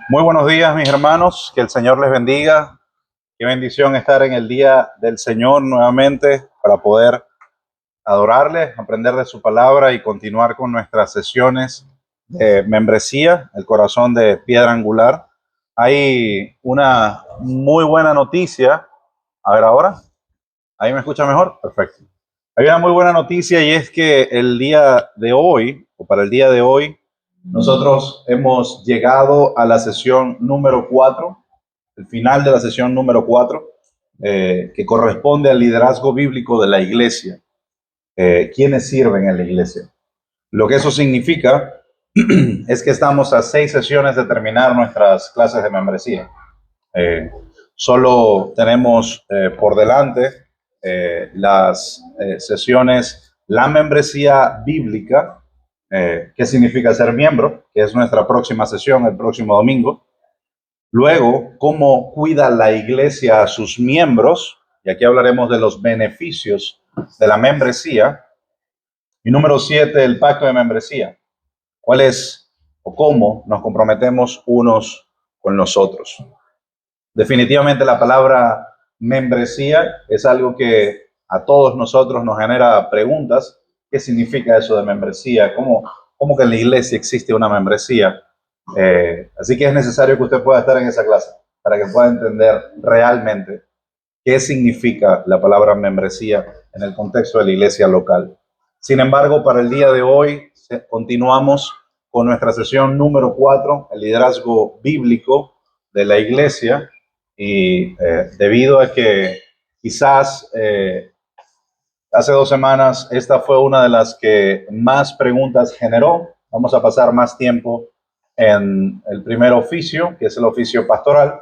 Muy buenos días, mis hermanos. Que el Señor les bendiga. Qué bendición estar en el día del Señor nuevamente para poder adorarle, aprender de su palabra y continuar con nuestras sesiones de membresía, el corazón de piedra angular. Hay una muy buena noticia. A ver ahora. ¿Ahí me escucha mejor? Perfecto. Hay una muy buena noticia y es que el día de hoy, o para el día de hoy, nosotros hemos llegado a la sesión número 4, el final de la sesión número 4, que corresponde al liderazgo bíblico de la iglesia. ¿Quiénes sirven en la iglesia? Lo que eso significa es que estamos a 6 sesiones de terminar nuestras clases de membresía. Solo tenemos por delante las sesiones, la membresía bíblica, que significa ser miembro, que es nuestra próxima sesión el próximo domingo. Luego, cómo cuida la iglesia a sus miembros, y aquí hablaremos de los beneficios de la membresía. Y número 7, el pacto de membresía. ¿Cuál es o cómo nos comprometemos unos con los otros? Definitivamente la palabra membresía es algo que a todos nosotros nos genera preguntas. ¿Qué significa eso de membresía? ¿Cómo que en la iglesia existe una membresía? Así que es necesario que usted pueda estar en esa clase para que pueda entender realmente qué significa la palabra membresía en el contexto de la iglesia local. Sin embargo, para el día de hoy continuamos con nuestra sesión número 4, el liderazgo bíblico de la iglesia. Y debido a que quizás hace 2 semanas esta fue una de las que más preguntas generó, vamos a pasar más tiempo en el primer oficio, que es el oficio pastoral,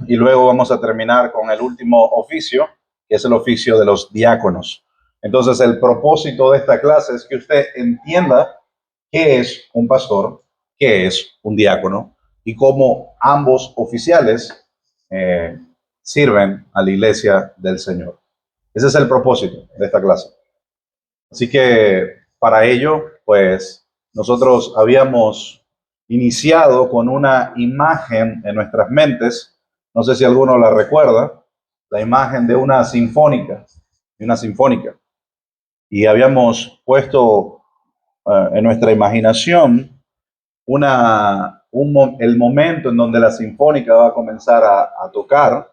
y luego vamos a terminar con el último oficio, que es el oficio de los diáconos. Entonces, el propósito de esta clase es que usted entienda qué es un pastor, qué es un diácono y cómo ambos oficiales sirven a la iglesia del Señor. Ese es el propósito de esta clase. Así que para ello, pues nosotros habíamos iniciado con una imagen en nuestras mentes, no sé si alguno la recuerda, la imagen de una sinfónica, y habíamos puesto en nuestra imaginación el momento en donde la sinfónica va a comenzar a tocar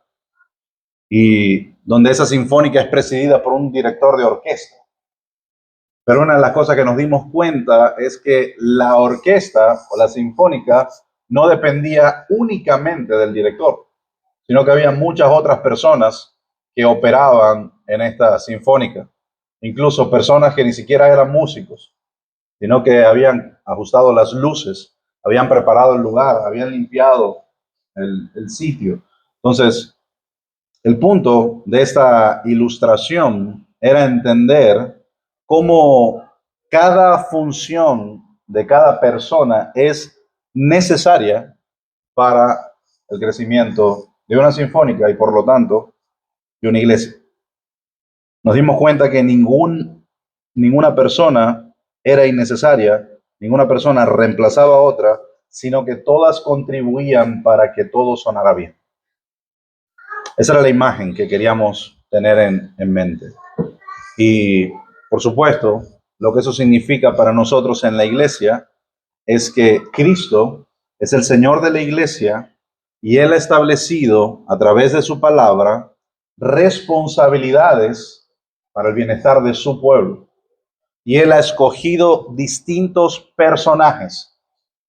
y donde esa sinfónica es presidida por un director de orquesta. Pero una de las cosas que nos dimos cuenta es que la orquesta o la sinfónica no dependía únicamente del director, sino que había muchas otras personas que operaban en esta sinfónica, incluso personas que ni siquiera eran músicos, sino que habían ajustado las luces, habían preparado el lugar, habían limpiado el sitio. Entonces, el punto de esta ilustración era entender cómo cada función de cada persona es necesaria para el crecimiento de una sinfónica y por lo tanto de una iglesia. Nos dimos cuenta que ninguna persona era innecesaria, ninguna persona reemplazaba a otra, sino que todas contribuían para que todo sonara bien. Esa era la imagen que queríamos tener en mente. Y, por supuesto, lo que eso significa para nosotros en la iglesia es que Cristo es el Señor de la iglesia y Él ha establecido, a través de su palabra, responsabilidades para el bienestar de su pueblo. Y Él ha escogido distintos personajes,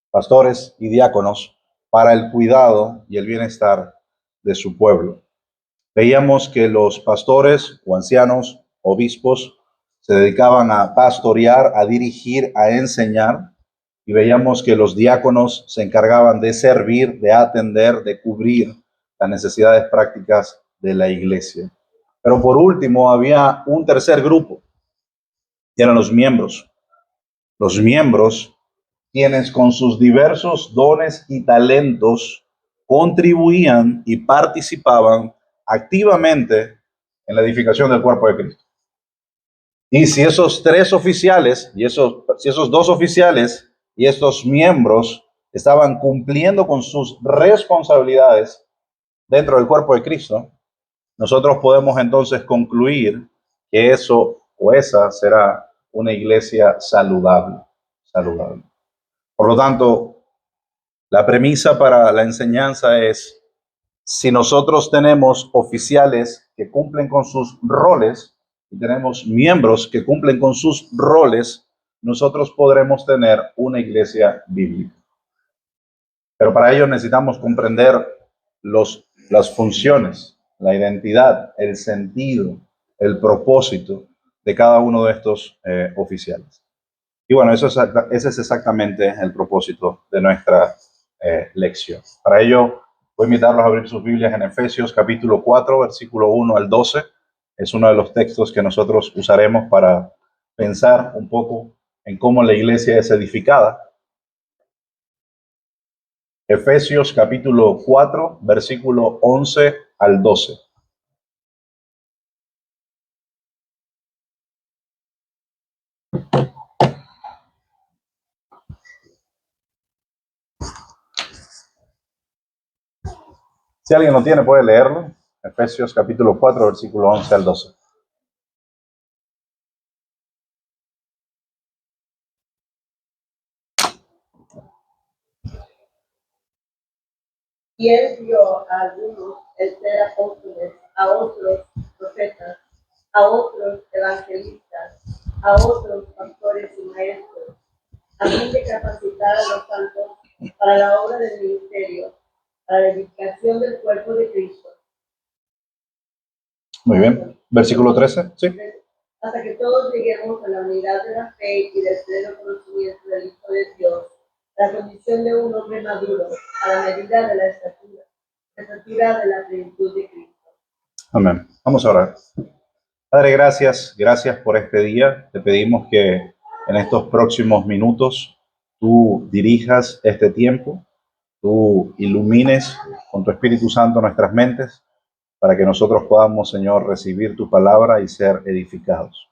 pastores y diáconos, para el cuidado y el bienestar de su pueblo. Veíamos que los pastores o ancianos, obispos, se dedicaban a pastorear, a dirigir, a enseñar, y veíamos que los diáconos se encargaban de servir, de atender, de cubrir las necesidades prácticas de la iglesia. Pero por último había un tercer grupo, y eran los miembros. Los miembros, quienes con sus diversos dones y talentos contribuían y participaban activamente en la edificación del cuerpo de Cristo. Y si esos 3 oficiales, si esos 2 oficiales y estos miembros estaban cumpliendo con sus responsabilidades dentro del cuerpo de Cristo, nosotros podemos entonces concluir que eso o esa será una iglesia saludable. Por lo tanto, la premisa para la enseñanza es: si nosotros tenemos oficiales que cumplen con sus roles y tenemos miembros que cumplen con sus roles, nosotros podremos tener una iglesia bíblica. Pero para ello necesitamos comprender las funciones, la identidad, el sentido, el propósito de cada uno de estos oficiales. Y bueno, ese es exactamente el propósito de nuestra lección. Para ello, voy a invitarlos a abrir sus Biblias en Efesios capítulo 4, versículo 1 al 12. Es uno de los textos que nosotros usaremos para pensar un poco en cómo la iglesia es edificada. Efesios capítulo 4, versículo 11 al 12. Si alguien lo tiene, puede leerlo. Efesios capítulo 4, versículo 11 al 12. Y él dio a algunos el ser apóstoles, a otros profetas, a otros evangelistas, a otros pastores y maestros, a fin de capacitar a los santos para la obra del ministerio, para la edificación del cuerpo de Cristo. Muy bien. Versículo 13, sí. Hasta que todos lleguemos a la unidad de la fe y del pleno conocimiento del Hijo de Dios, la condición de un hombre maduro, a la medida de la estatura de la plenitud de Cristo. Amén. Vamos a orar. Padre, gracias por este día. Te pedimos que en estos próximos minutos tú dirijas este tiempo, tú ilumines con tu Espíritu Santo nuestras mentes para que nosotros podamos, Señor, recibir tu palabra y ser edificados.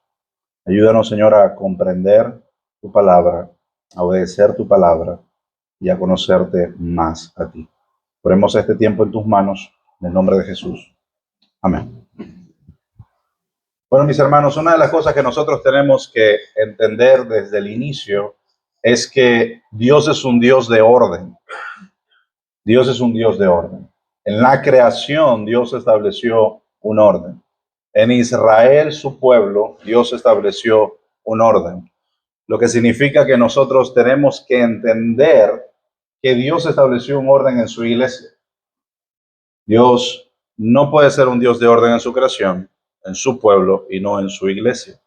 Ayúdanos, Señor, a comprender tu palabra, a obedecer tu palabra y a conocerte más a ti. Ponemos este tiempo en tus manos, en el nombre de Jesús. Amén. Bueno, mis hermanos, una de las cosas que nosotros tenemos que entender desde el inicio es que Dios es un Dios de orden. Dios es un Dios de orden. En la creación, Dios estableció un orden. En Israel, su pueblo, Dios estableció un orden. Lo que significa que nosotros tenemos que entender que Dios estableció un orden en su iglesia. Dios no puede ser un Dios de orden en su creación, en su pueblo y no en su iglesia.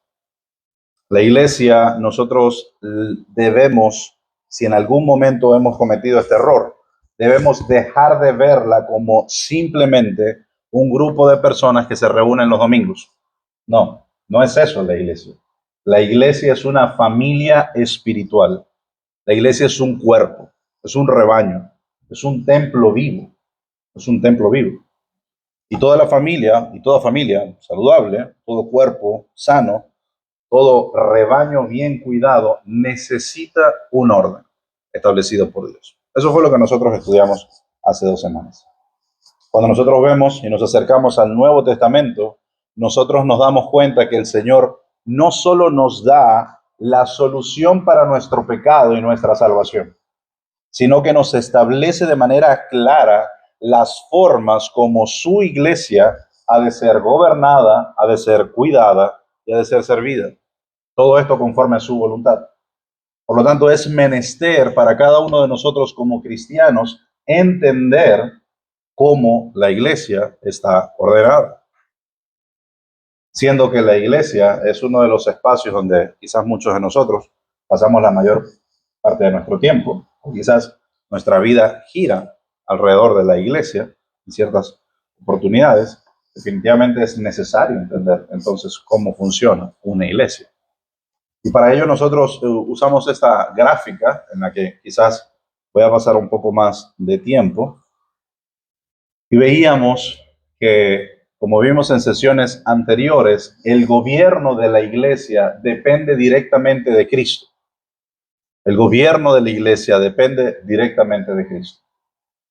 La iglesia, nosotros debemos, si en algún momento hemos cometido este error, debemos dejar de verla como simplemente un grupo de personas que se reúnen los domingos. No, no es eso la iglesia. La iglesia es una familia espiritual. La iglesia es un cuerpo, es un rebaño, es un templo vivo, es un templo vivo. Y toda familia saludable, todo cuerpo sano, todo rebaño bien cuidado necesita un orden establecido por Dios. Eso fue lo que nosotros estudiamos hace 2 semanas. Cuando nosotros vemos y nos acercamos al Nuevo Testamento, nosotros nos damos cuenta que el Señor no solo nos da la solución para nuestro pecado y nuestra salvación, sino que nos establece de manera clara las formas como su iglesia ha de ser gobernada, ha de ser cuidada y ha de ser servida. Todo esto conforme a su voluntad. Por lo tanto, es menester para cada uno de nosotros como cristianos entender cómo la iglesia está ordenada. Siendo que la iglesia es uno de los espacios donde quizás muchos de nosotros pasamos la mayor parte de nuestro tiempo, o quizás nuestra vida gira alrededor de la iglesia en ciertas oportunidades. Definitivamente es necesario entender entonces cómo funciona una iglesia. Y para ello nosotros usamos esta gráfica en la que quizás voy a pasar un poco más de tiempo. Y veíamos que, como vimos en sesiones anteriores, el gobierno de la iglesia depende directamente de Cristo. El gobierno de la iglesia depende directamente de Cristo.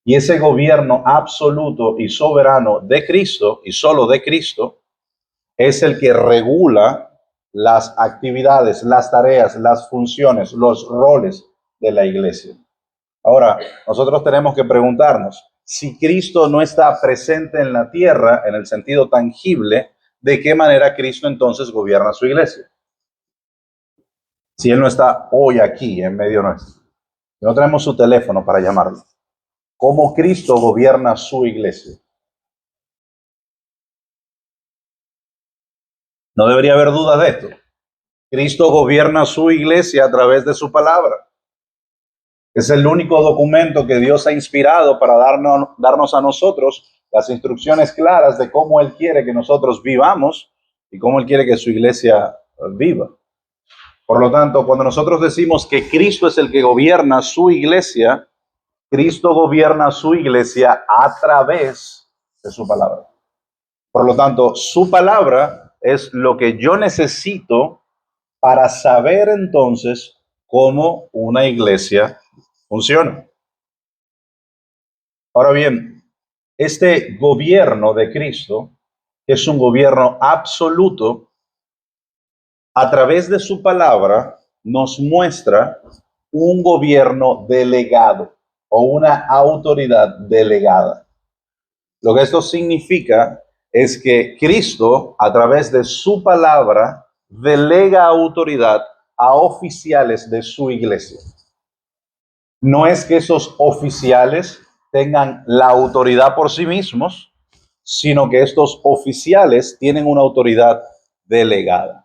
Y ese gobierno absoluto y soberano de Cristo, y solo de Cristo, es el que regula las actividades, las tareas, las funciones, los roles de la iglesia. Ahora, nosotros tenemos que preguntarnos, si Cristo no está presente en la tierra en el sentido tangible, ¿de qué manera Cristo entonces gobierna su iglesia? Si Él no está hoy aquí en medio nuestro. No tenemos su teléfono para llamarlo. ¿Cómo Cristo gobierna su iglesia? No debería haber dudas de esto. Cristo gobierna su iglesia a través de su palabra. Es el único documento que Dios ha inspirado para darnos a nosotros las instrucciones claras de cómo Él quiere que nosotros vivamos y cómo Él quiere que su iglesia viva. Por lo tanto, cuando nosotros decimos que Cristo es el que gobierna su iglesia, Cristo gobierna su iglesia a través de su palabra. Por lo tanto, su palabra es lo que yo necesito para saber entonces cómo una iglesia funciona. Ahora bien, este gobierno de Cristo es un gobierno absoluto. A través de su palabra nos muestra un gobierno delegado o una autoridad delegada. Lo que esto significa es que Cristo, a través de su palabra, delega autoridad a oficiales de su iglesia. No es que esos oficiales tengan la autoridad por sí mismos, sino que estos oficiales tienen una autoridad delegada.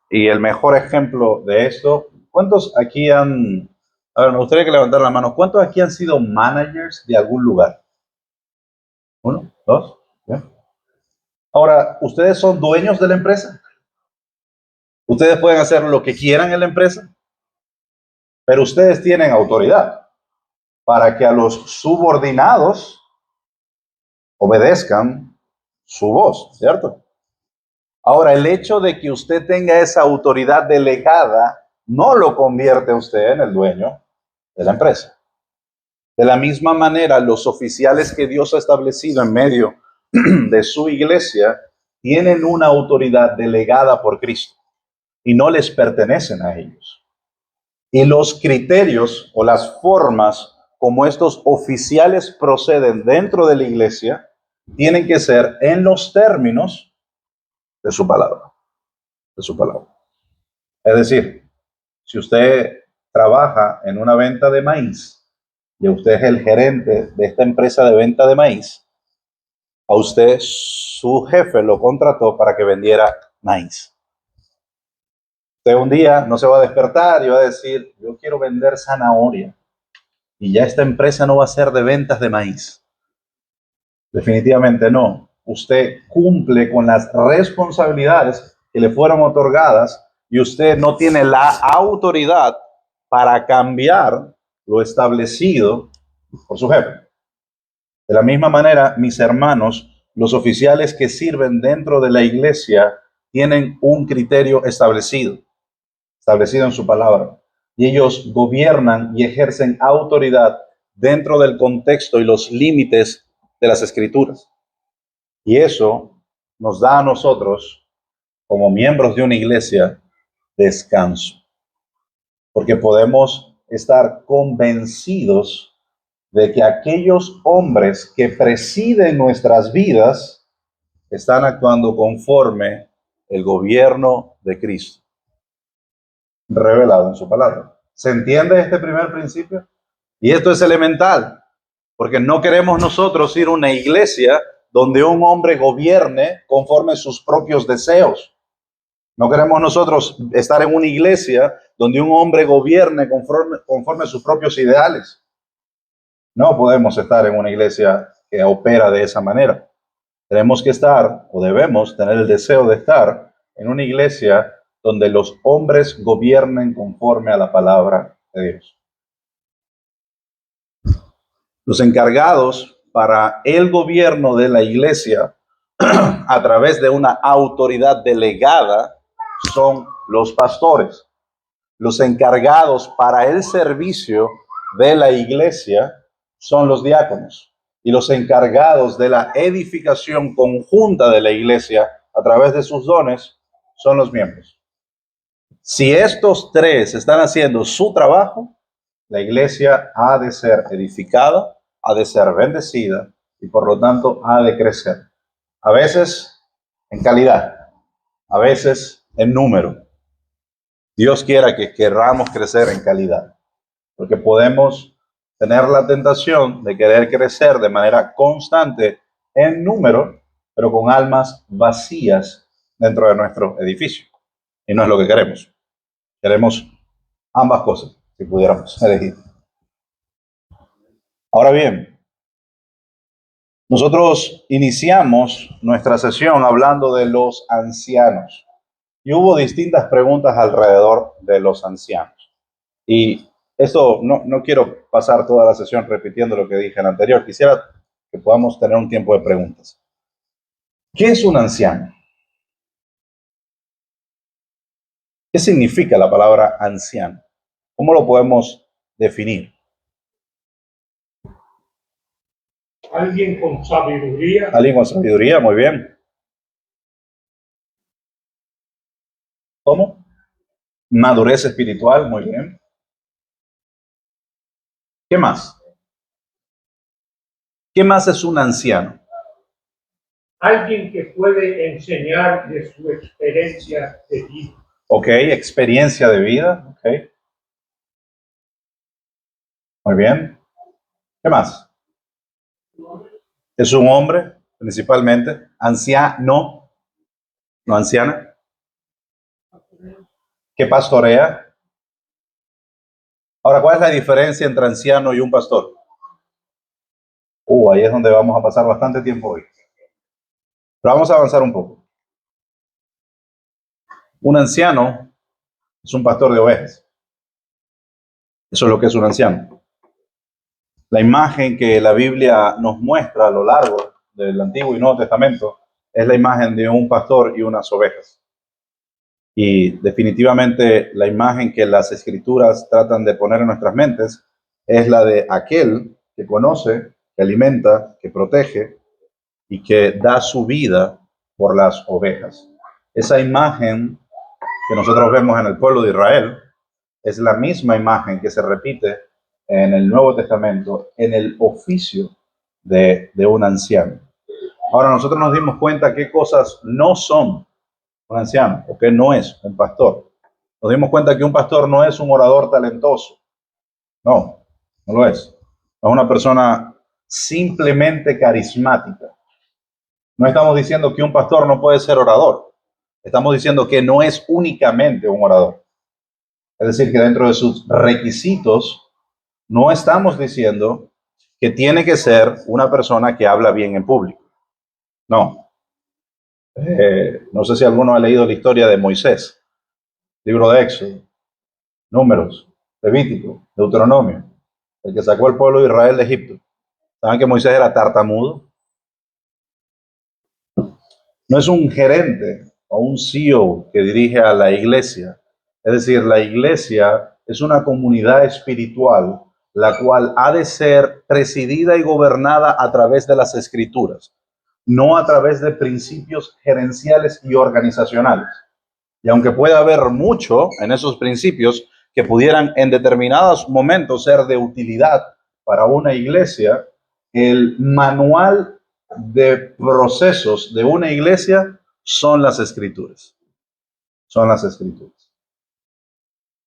Y el mejor ejemplo de esto, ¿cuántos aquí han, a ver, me gustaría que levantaran la mano, ¿cuántos aquí han sido managers de algún lugar? ¿Uno? ¿Dos? ¿Ya? Ahora, ¿ustedes son dueños de la empresa? Ustedes pueden hacer lo que quieran en la empresa, pero ustedes tienen autoridad para que a los subordinados obedezcan su voz, ¿cierto? Ahora, el hecho de que usted tenga esa autoridad delegada no lo convierte a usted en el dueño de la empresa. De la misma manera, los oficiales que Dios ha establecido en medio de su iglesia tienen una autoridad delegada por Cristo y no les pertenecen a ellos. Y los criterios o las formas como estos oficiales proceden dentro de la iglesia tienen que ser en los términos de su palabra. De su palabra. Es decir, si usted trabaja en una venta de maíz y usted es el gerente de esta empresa de venta de maíz, a usted su jefe lo contrató para que vendiera maíz. Usted un día no se va a despertar y va a decir, yo quiero vender zanahoria y ya esta empresa no va a ser de ventas de maíz. Definitivamente no. Usted cumple con las responsabilidades que le fueron otorgadas y usted no tiene la autoridad para cambiar lo establecido por su jefe. De la misma manera, mis hermanos, los oficiales que sirven dentro de la iglesia tienen un criterio establecido en su palabra, y ellos gobiernan y ejercen autoridad dentro del contexto y los límites de las escrituras. Y eso nos da a nosotros, como miembros de una iglesia, descanso, porque podemos estar convencidos de que aquellos hombres que presiden nuestras vidas están actuando conforme el gobierno de Cristo, revelado en su palabra. ¿Se entiende este primer principio? Y esto es elemental, porque no queremos nosotros ir a una iglesia donde un hombre gobierne conforme sus propios deseos. No queremos nosotros estar en una iglesia donde un hombre gobierne conforme sus propios ideales. No podemos estar en una iglesia que opera de esa manera. Tenemos que estar, o debemos tener el deseo de estar en una iglesia donde los hombres gobiernen conforme a la palabra de Dios. Los encargados para el gobierno de la iglesia a través de una autoridad delegada son los pastores. los encargados para el servicio de la iglesia son los diáconos. Y los encargados de la edificación conjunta de la iglesia a través de sus dones son los miembros. Si estos tres están haciendo su trabajo, la iglesia ha de ser edificada, ha de ser bendecida y por lo tanto ha de crecer. A veces en calidad, a veces en número. Dios quiera que queramos crecer en calidad, porque podemos tener la tentación de querer crecer de manera constante en número, pero con almas vacías dentro de nuestro edificio. Y no es lo que queremos. Queremos ambas cosas, si pudiéramos elegir. Ahora bien, nosotros iniciamos nuestra sesión hablando de los ancianos. Y hubo distintas preguntas alrededor de los ancianos. Y esto no quiero pasar toda la sesión repitiendo lo que dije en la anterior. Quisiera que podamos tener un tiempo de preguntas. ¿Qué es un anciano? ¿Qué significa la palabra anciano? ¿Cómo lo podemos definir? Alguien con sabiduría. Alguien con sabiduría, muy bien. ¿Cómo? Madurez espiritual, muy bien. ¿Qué más? ¿Qué más es un anciano? Alguien que puede enseñar de su experiencia de vida. Ok, experiencia de vida, ok. Muy bien. ¿Qué más? Es un hombre, principalmente. Anciano, no anciana. Que pastorea. Ahora, ¿cuál es la diferencia entre anciano y un pastor? Ahí es donde vamos a pasar bastante tiempo hoy. Pero vamos a avanzar un poco. Un anciano es un pastor de ovejas. Eso es lo que es un anciano. La imagen que la Biblia nos muestra a lo largo del Antiguo y Nuevo Testamento es la imagen de un pastor y unas ovejas. Y definitivamente la imagen que las Escrituras tratan de poner en nuestras mentes es la de aquel que conoce, que alimenta, que protege y que da su vida por las ovejas. Esa imagen que nosotros vemos en el pueblo de Israel es la misma imagen que se repite en el Nuevo Testamento en el oficio de un anciano. Ahora nosotros nos dimos cuenta qué cosas no son un anciano o qué no es un pastor. Nos dimos cuenta que un pastor no es un orador talentoso. No lo es. Es una persona simplemente carismática. No estamos diciendo que un pastor no puede ser orador. Estamos diciendo que no es únicamente un orador. Es decir, que dentro de sus requisitos no estamos diciendo que tiene que ser una persona que habla bien en público. No. No sé si alguno ha leído la historia de Moisés, libro de Éxodo, Números, Levítico, Deuteronomio, el que sacó al pueblo de Israel de Egipto. ¿Saben que Moisés era tartamudo? No es un gerente o un CEO que dirige a la iglesia. Es decir, la iglesia es una comunidad espiritual, la cual ha de ser presidida y gobernada a través de las escrituras, no a través de principios gerenciales y organizacionales. Y aunque pueda haber mucho en esos principios que pudieran en determinados momentos ser de utilidad para una iglesia, el manual de procesos de una iglesia son las escrituras. Son las escrituras.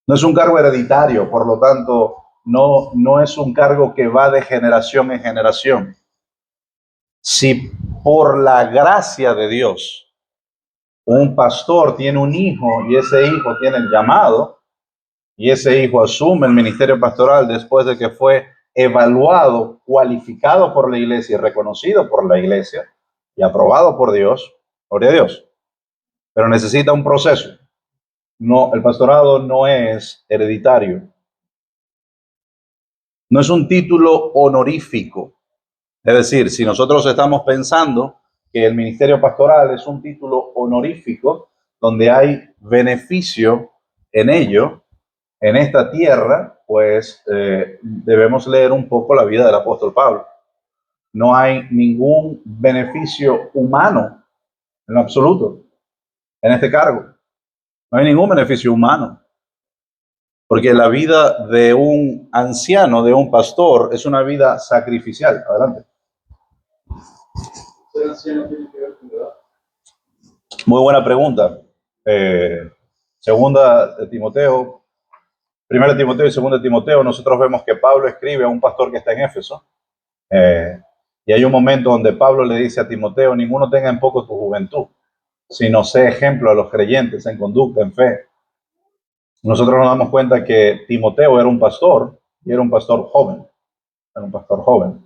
No es un cargo hereditario, por lo tanto, no es un cargo que va de generación en generación. Si por la gracia de Dios un pastor tiene un hijo y ese hijo tiene el llamado y ese hijo asume el ministerio pastoral después de que fue evaluado, cualificado por la iglesia y reconocido por la iglesia y aprobado por Dios, gloria a Dios. Pero necesita un proceso. No, el pastorado no es hereditario. No es un título honorífico. Es decir, si nosotros estamos pensando que el ministerio pastoral es un título honorífico donde hay beneficio en ello, en esta tierra, pues debemos leer un poco la vida del apóstol Pablo. No hay ningún beneficio humano en lo absoluto en este cargo. No hay ningún beneficio humano. Porque la vida de un anciano, de un pastor, es una vida sacrificial. Adelante. Muy buena pregunta. Segunda de Timoteo, primera de Timoteo y segunda de Timoteo, nosotros vemos que Pablo escribe a un pastor que está en Éfeso. Y hay un momento donde Pablo le dice a Timoteo, ninguno tenga en poco tu juventud, sino sé ejemplo a los creyentes en conducta, en fe. Nosotros nos damos cuenta que Timoteo era un pastor y era un pastor joven. Era un pastor joven.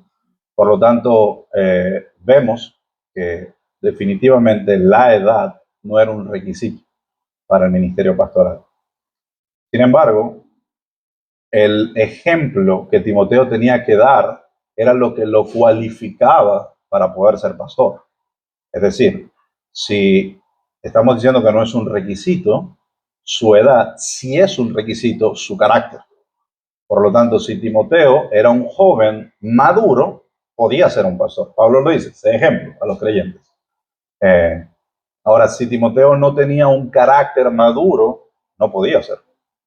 Por lo tanto, vemos que definitivamente la edad no era un requisito para el ministerio pastoral. Sin embargo, el ejemplo que Timoteo tenía que dar era lo que lo cualificaba para poder ser pastor. Es decir, si estamos diciendo que no es un requisito, su edad sí es un requisito, su carácter. Por lo tanto, si Timoteo era un joven maduro, podía ser un pastor. Pablo lo dice, sé ejemplo a los creyentes. Ahora, si Timoteo no tenía un carácter maduro, no podía ser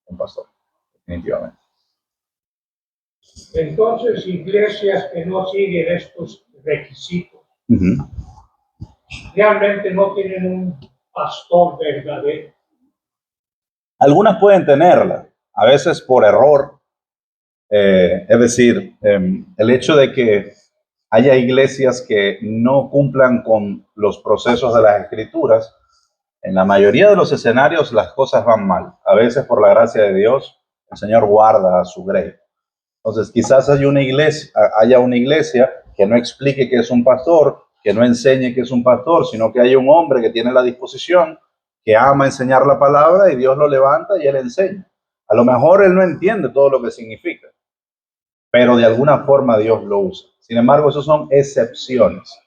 un pastor, definitivamente. Entonces, iglesias que no siguen estos requisitos realmente no tienen un pastor verdadero. Algunas pueden tenerla, a veces por error. Es decir, el hecho de que haya iglesias que no cumplan con los procesos de las escrituras, en la mayoría de los escenarios las cosas van mal. A veces, por la gracia de Dios, el Señor guarda a su grey. Entonces, quizás haya una iglesia que no explique que es un pastor, que no enseñe que es un pastor, sino que haya un hombre que tiene la disposición, que ama enseñar la palabra y Dios lo levanta y él enseña. A lo mejor él no entiende todo lo que significa, pero de alguna forma Dios lo usa. Sin embargo, esos son excepciones.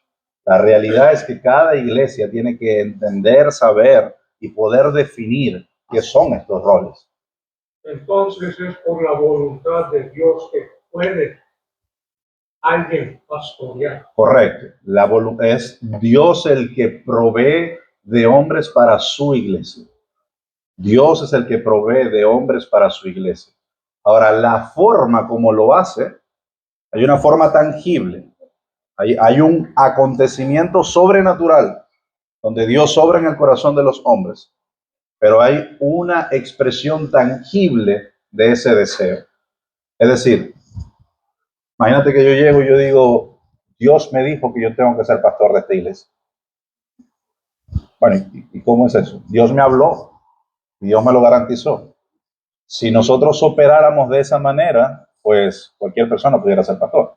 La realidad es que cada iglesia tiene que entender, saber y poder definir qué son estos roles. Entonces es por la voluntad de Dios que puede alguien pastorear. Correcto. Es Dios el que provee de hombres para su iglesia. Dios es el que provee de hombres para su iglesia. Ahora, la forma como lo hace, hay una forma tangible. Hay un acontecimiento sobrenatural donde Dios obra en el corazón de los hombres, pero hay una expresión tangible de ese deseo. Es decir, imagínate que yo llego y yo digo, Dios me dijo que yo tengo que ser pastor de esta iglesia. Bueno, ¿y cómo es eso? Dios me habló y Dios me lo garantizó. Si nosotros operáramos de esa manera, pues cualquier persona pudiera ser pastor.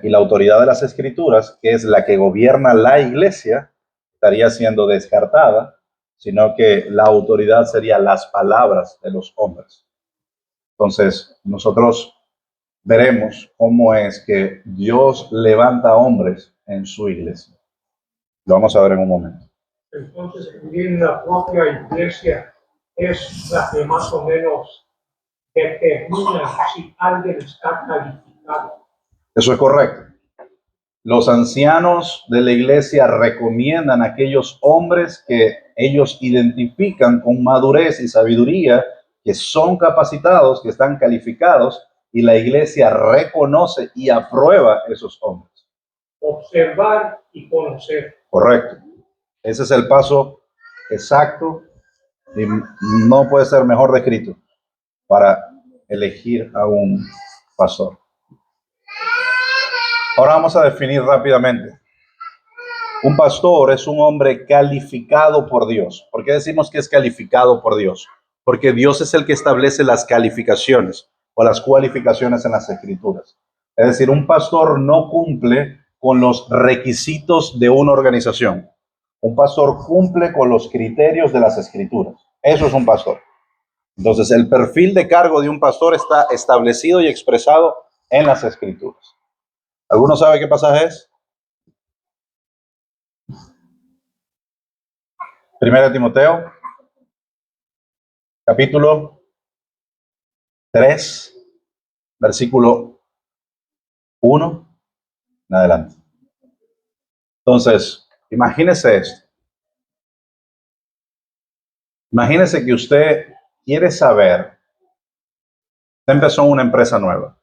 Y la autoridad de las escrituras, que es la que gobierna la iglesia, estaría siendo descartada, sino que la autoridad sería las palabras de los hombres. Entonces, nosotros veremos cómo es que Dios levanta hombres en su iglesia. Lo vamos a ver en un momento. Entonces, también la propia iglesia es la que más o menos determina si alguien está calificado. Eso es correcto. Los ancianos de la iglesia recomiendan a aquellos hombres que ellos identifican con madurez y sabiduría, que son capacitados, que están calificados, y la iglesia reconoce y aprueba esos hombres. Observar y conocer. Correcto. Ese es el paso exacto y no puede ser mejor descrito para elegir a un pastor. Ahora vamos a definir rápidamente. Un pastor es un hombre calificado por Dios. ¿Por qué decimos que es calificado por Dios? Porque Dios es el que establece las calificaciones o las cualificaciones en las escrituras. Es decir, un pastor no cumple con los requisitos de una organización. Un pastor cumple con los criterios de las escrituras. Eso es un pastor. Entonces, el perfil de cargo de un pastor está establecido y expresado en las escrituras. ¿Alguno sabe qué pasaje es? Primera de Timoteo, capítulo 3, versículo 1 en adelante. Entonces, imagínese esto. Imagínese que usted quiere saber, usted empezó una empresa nueva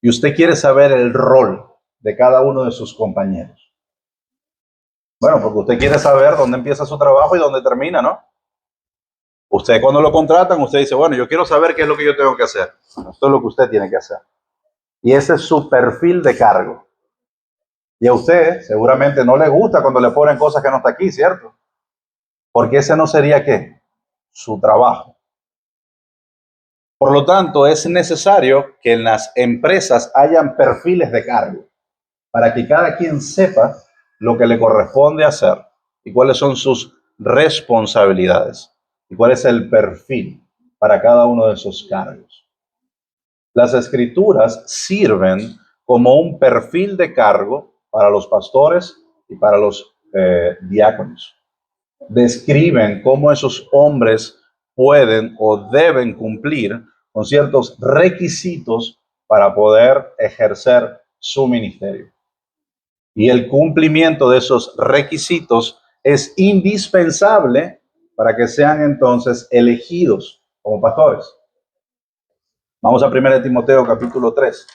y usted quiere saber el rol de cada uno de sus compañeros. Bueno, porque usted quiere saber dónde empieza su trabajo y dónde termina, ¿no? Usted cuando lo contratan, usted dice, bueno, yo quiero saber qué es lo que yo tengo que hacer. Esto es lo que usted tiene que hacer. Y ese es su perfil de cargo. Y a usted seguramente no le gusta cuando le ponen cosas que no está aquí, ¿cierto? Porque ese no sería, ¿qué? Su trabajo. Por lo tanto, es necesario que en las empresas hayan perfiles de cargo para que cada quien sepa lo que le corresponde hacer y cuáles son sus responsabilidades y cuál es el perfil para cada uno de esos cargos. Las escrituras sirven como un perfil de cargo para los pastores y para los diáconos. Describen cómo esos hombres pueden o deben cumplir con ciertos requisitos para poder ejercer su ministerio. Y el cumplimiento de esos requisitos es indispensable para que sean entonces elegidos como pastores. Vamos a 1 Timoteo capítulo 3.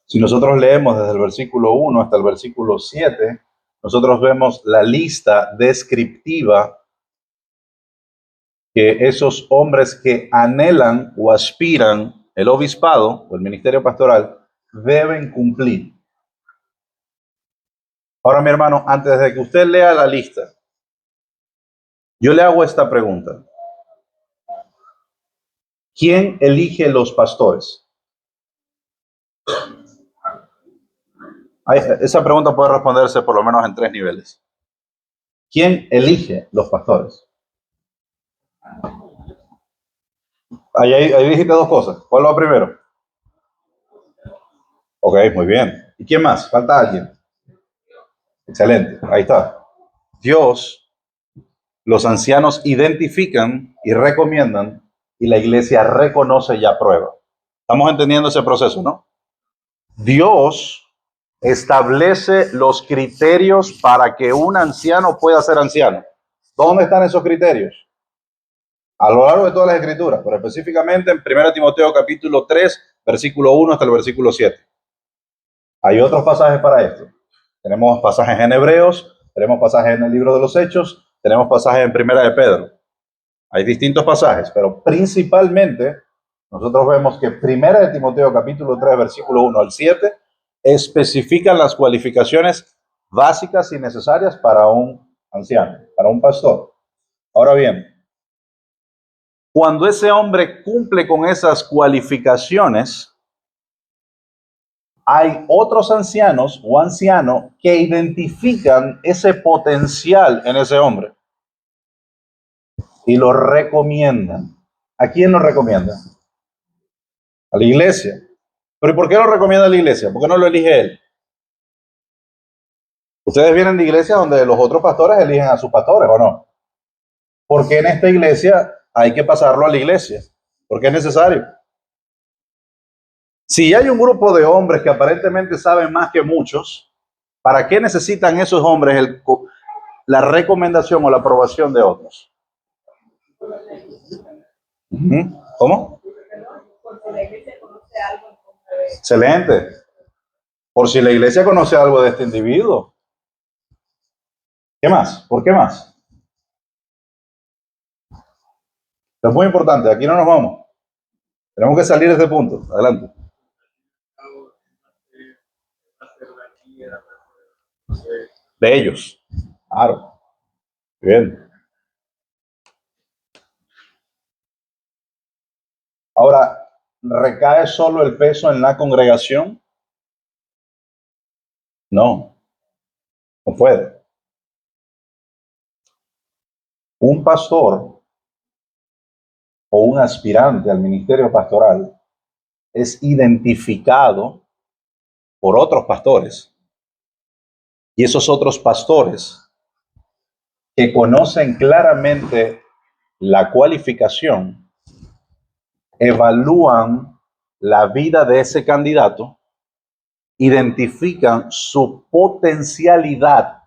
Si nosotros leemos desde el versículo 1 hasta el versículo 7, nosotros vemos la lista descriptiva que esos hombres que anhelan o aspiran el obispado o el ministerio pastoral deben cumplir. Ahora, mi hermano, antes de que usted lea la lista, yo le hago esta pregunta. ¿Quién elige los pastores? Esa pregunta puede responderse por lo menos en 3 niveles. ¿Quién elige los pastores? Ahí dijiste 2 cosas. ¿Cuál va primero? Ok, muy bien. ¿Y quién más? ¿Falta alguien? Excelente, ahí está. Dios, los ancianos identifican y recomiendan y la iglesia reconoce y aprueba. Estamos entendiendo ese proceso, ¿no? Dios establece los criterios para que un anciano pueda ser anciano. ¿Dónde están esos criterios? A lo largo de todas las escrituras, pero específicamente en 1 Timoteo capítulo 3, versículo 1 hasta el versículo 7. Hay otros pasajes para esto. Tenemos pasajes en Hebreos, tenemos pasajes en el libro de los Hechos, tenemos pasajes en Primera de Pedro. Hay distintos pasajes, pero principalmente nosotros vemos que 1 Timoteo capítulo 3, versículo 1 al 7 especifican las cualificaciones básicas y necesarias para un anciano, para un pastor. Ahora bien, cuando ese hombre cumple con esas cualificaciones, hay otros ancianos o ancianos que identifican ese potencial en ese hombre y lo recomiendan. ¿A quién lo recomiendan? A la iglesia. ¿Pero y por qué lo recomienda la iglesia? ¿Por qué no lo elige él? Ustedes vienen de iglesias donde los otros pastores eligen a sus pastores, ¿o no? Porque en esta iglesia hay que pasarlo a la iglesia, porque es necesario. Si hay un grupo de hombres que aparentemente saben más que muchos, ¿para qué necesitan esos hombres la recomendación o la aprobación de otros? ¿Cómo? Excelente. Por si la iglesia conoce algo de este individuo. ¿Qué más? ¿Por qué más? Es muy importante, aquí no nos vamos. Tenemos que salir de este punto. Adelante. De ellos. Claro. Bien. Ahora, ¿recae solo el peso en la congregación? No, no puede. Un pastor o un aspirante al ministerio pastoral es identificado por otros pastores. Y esos otros pastores que conocen claramente la cualificación, evalúan la vida de ese candidato, identifican su potencialidad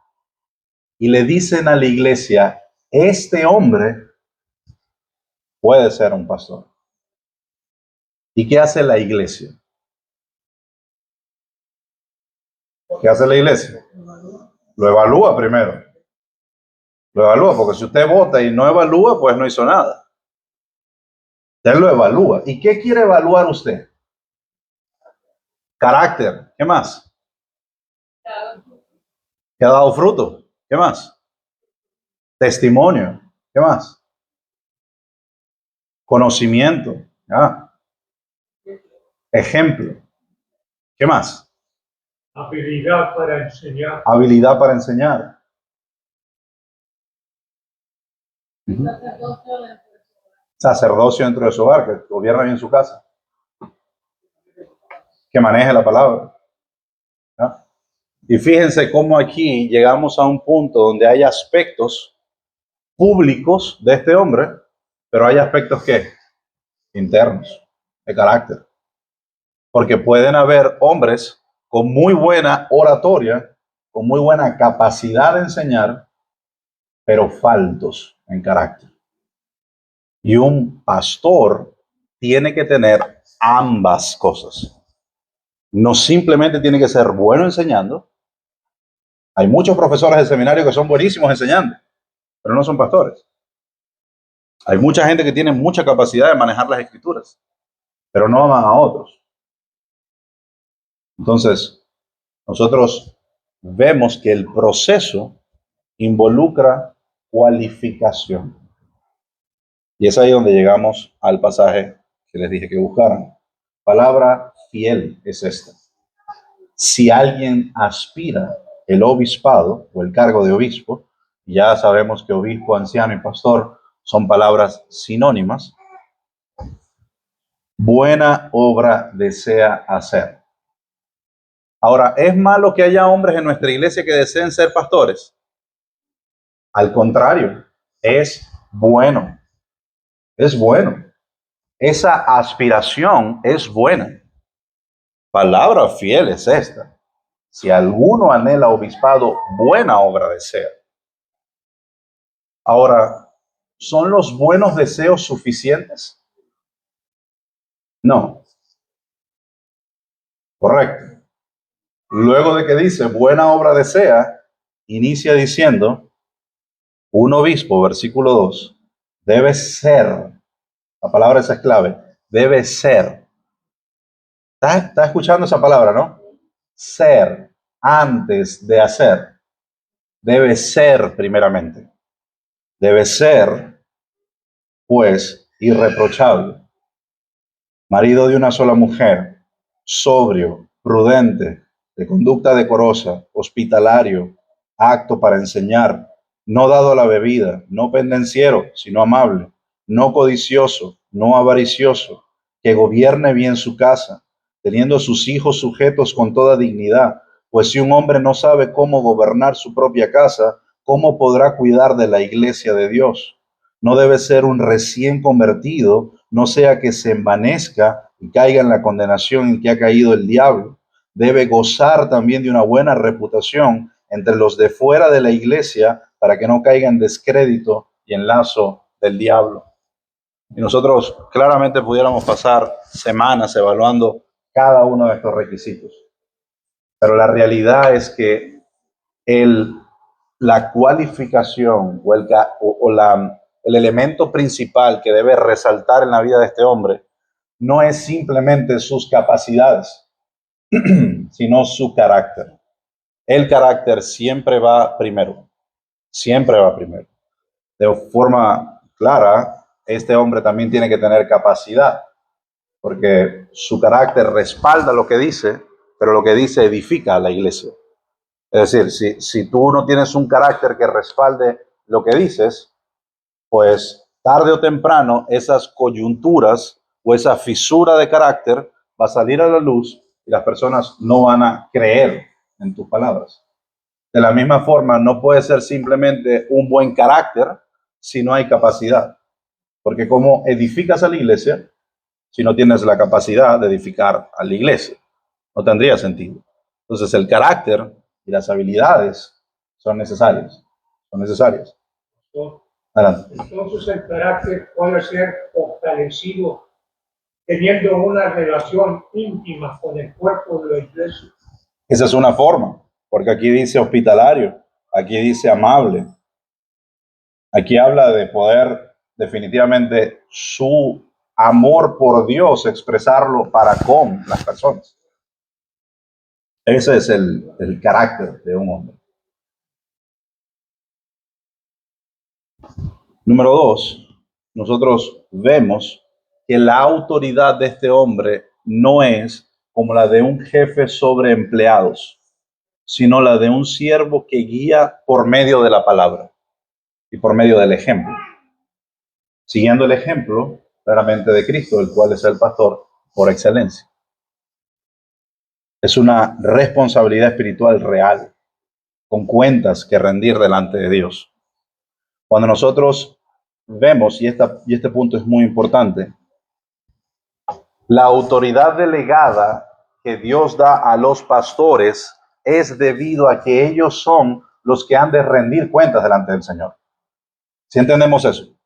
y le dicen a la iglesia, este hombre puede ser un pastor. ¿Y qué hace la iglesia? ¿Qué hace la iglesia? Lo evalúa primero. Lo evalúa, porque si usted vota y no evalúa, pues no hizo nada. Usted lo evalúa. ¿Y qué quiere evaluar usted? Carácter. ¿Qué más? ¿Que ha dado fruto? ¿Qué más? Testimonio. ¿Qué más? Conocimiento. Ejemplo. ¿Qué más? Habilidad para enseñar. Habilidad para enseñar. Sacerdocio dentro de su hogar, que gobierna bien su casa. Que maneje la palabra. ¿No? Y fíjense cómo aquí llegamos a un punto donde hay aspectos públicos de este hombre, pero hay aspectos que internos, de carácter. Porque pueden haber hombres con muy buena oratoria, con muy buena capacidad de enseñar, pero faltos en carácter. Y un pastor tiene que tener ambas cosas. No simplemente tiene que ser bueno enseñando. Hay muchos profesores de seminario que son buenísimos enseñando, pero no son pastores. Hay mucha gente que tiene mucha capacidad de manejar las escrituras, pero no aman a otros. Entonces, nosotros vemos que el proceso involucra cualificación. Y es ahí donde llegamos al pasaje que les dije que buscaran. Palabra fiel es esta. Si alguien aspira el obispado o el cargo de obispo, ya sabemos que obispo, anciano y pastor son palabras sinónimas, buena obra desea hacer. Ahora, ¿es malo que haya hombres en nuestra iglesia que deseen ser pastores? Al contrario, es bueno. Es bueno. Esa aspiración es buena. Palabra fiel es esta. Si alguno anhela obispado, buena obra desea. Ahora, ¿son los buenos deseos suficientes? No. Correcto. Luego de que dice buena obra desea, inicia diciendo un obispo, versículo 2, debe ser, la palabra esa es clave, debe ser. ¿Está escuchando esa palabra, no? Ser antes de hacer. Debe ser primeramente. Debe ser, pues, irreprochable. Marido de una sola mujer, sobrio, prudente, de conducta decorosa, hospitalario, apto para enseñar, no dado a la bebida, no pendenciero, sino amable, no codicioso, no avaricioso, que gobierne bien su casa, teniendo a sus hijos sujetos con toda dignidad, pues si un hombre no sabe cómo gobernar su propia casa, ¿cómo podrá cuidar de la iglesia de Dios? No debe ser un recién convertido, no sea que se envanezca y caiga en la condenación en que ha caído el diablo. Debe gozar también de una buena reputación entre los de fuera de la iglesia para que no caiga en descrédito y en lazo del diablo. Y nosotros claramente pudiéramos pasar semanas evaluando cada uno de estos requisitos. Pero la realidad es que la cualificación el elemento principal que debe resaltar en la vida de este hombre no es simplemente sus capacidades, sino su carácter. El carácter siempre va primero, siempre va primero. De forma clara, este hombre también tiene que tener capacidad, porque su carácter respalda lo que dice, pero lo que dice edifica a la iglesia. Es decir, si tú no tienes un carácter que respalde lo que dices, pues tarde o temprano esas coyunturas o esa fisura de carácter va a salir a la luz y las personas no van a creer en tus palabras. De la misma forma, no puede ser simplemente un buen carácter si no hay capacidad. Porque ¿cómo edificas a la iglesia si no tienes la capacidad de edificar a la iglesia? No tendría sentido. Entonces, el carácter y las habilidades son necesarias. Son necesarias. Adelante. Entonces el carácter puede ser fortalecido teniendo una relación íntima con el cuerpo de la iglesia. Esa es una forma, porque aquí dice hospitalario, aquí dice amable. Aquí habla de poder definitivamente su amor por Dios expresarlo para con las personas. Ese es el carácter de un hombre. Número 2, nosotros vemos que la autoridad de este hombre no es como la de un jefe sobre empleados, sino la de un siervo que guía por medio de la palabra y por medio del ejemplo, siguiendo el ejemplo claramente de Cristo, el cual es el pastor por excelencia. Es una responsabilidad espiritual real, con cuentas que rendir delante de Dios. Cuando nosotros vemos, y este punto es muy importante, la autoridad delegada que Dios da a los pastores es debido a que ellos son los que han de rendir cuentas delante del Señor. ¿Sí entendemos eso?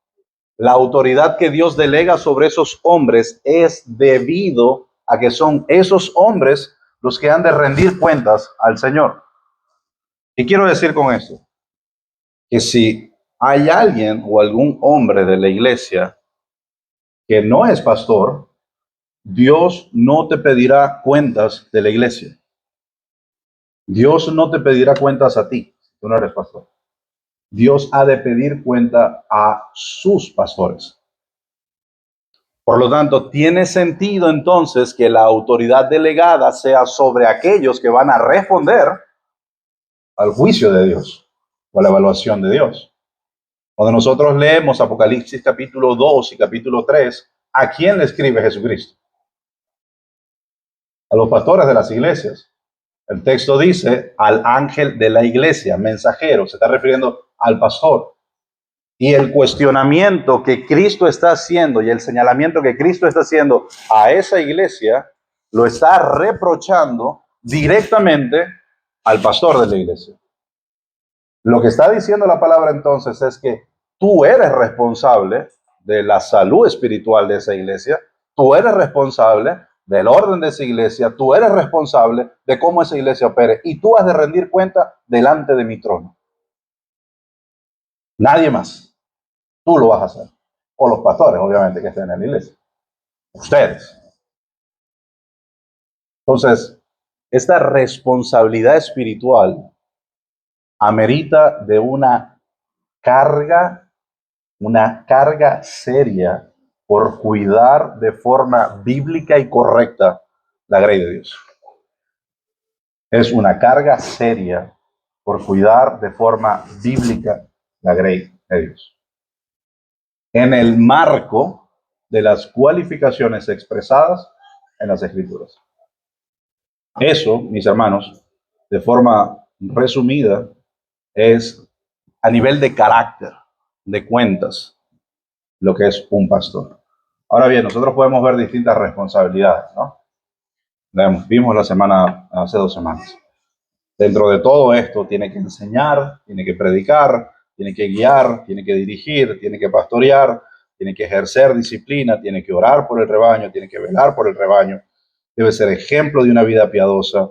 La autoridad que Dios delega sobre esos hombres es debido a que son esos hombres los que han de rendir cuentas al Señor. ¿Qué quiero decir con esto? Que si hay alguien o algún hombre de la iglesia que no es pastor, Dios no te pedirá cuentas de la iglesia. Dios no te pedirá cuentas a ti, si tú no eres pastor. Dios ha de pedir cuenta a sus pastores. Por lo tanto, tiene sentido entonces que la autoridad delegada sea sobre aquellos que van a responder al juicio de Dios o a la evaluación de Dios. Cuando nosotros leemos Apocalipsis capítulo 2 y capítulo 3, ¿a quién le escribe Jesucristo? A los pastores de las iglesias. El texto dice al ángel de la iglesia, mensajero, se está refiriendo al pastor. Y el cuestionamiento que Cristo está haciendo y el señalamiento que Cristo está haciendo a esa iglesia, lo está reprochando directamente al pastor de la iglesia. Lo que está diciendo la palabra entonces es que tú eres responsable de la salud espiritual de esa iglesia, tú eres responsable del orden de esa iglesia, tú eres responsable de cómo esa iglesia opere y tú has de rendir cuenta delante de mi trono. Nadie más. Tú lo vas a hacer. O los pastores, obviamente, que estén en la iglesia. Ustedes. Entonces, esta responsabilidad espiritual amerita de una carga seria por cuidar de forma bíblica y correcta la grey de Dios. Es una carga seria por cuidar de forma bíblica la grey de Dios. En el marco de las cualificaciones expresadas en las Escrituras. Eso, mis hermanos, de forma resumida, es a nivel de carácter, de cuentas, lo que es un pastor. Ahora bien, nosotros podemos ver distintas responsabilidades, ¿no? Vimos hace 2 semanas. Dentro de todo esto, tiene que enseñar, tiene que predicar, tiene que guiar, tiene que dirigir, tiene que pastorear, tiene que ejercer disciplina, tiene que orar por el rebaño, tiene que velar por el rebaño, debe ser ejemplo de una vida piadosa,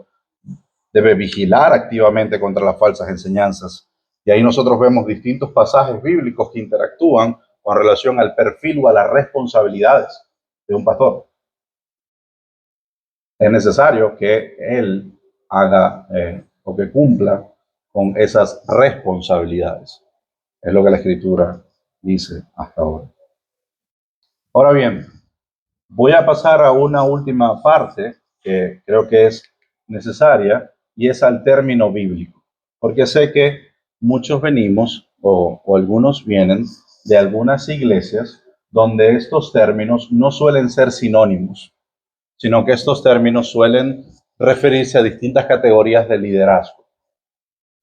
debe vigilar activamente contra las falsas enseñanzas. Y ahí nosotros vemos distintos pasajes bíblicos que interactúan con relación al perfil o a las responsabilidades de un pastor. Es necesario que él haga o que cumpla con esas responsabilidades. Es lo que la Escritura dice hasta ahora. Ahora bien, voy a pasar a una última parte que creo que es necesaria y es al término bíblico, porque sé que muchos venimos o algunos vienen de algunas iglesias donde estos términos no suelen ser sinónimos, sino que estos términos suelen referirse a distintas categorías de liderazgo.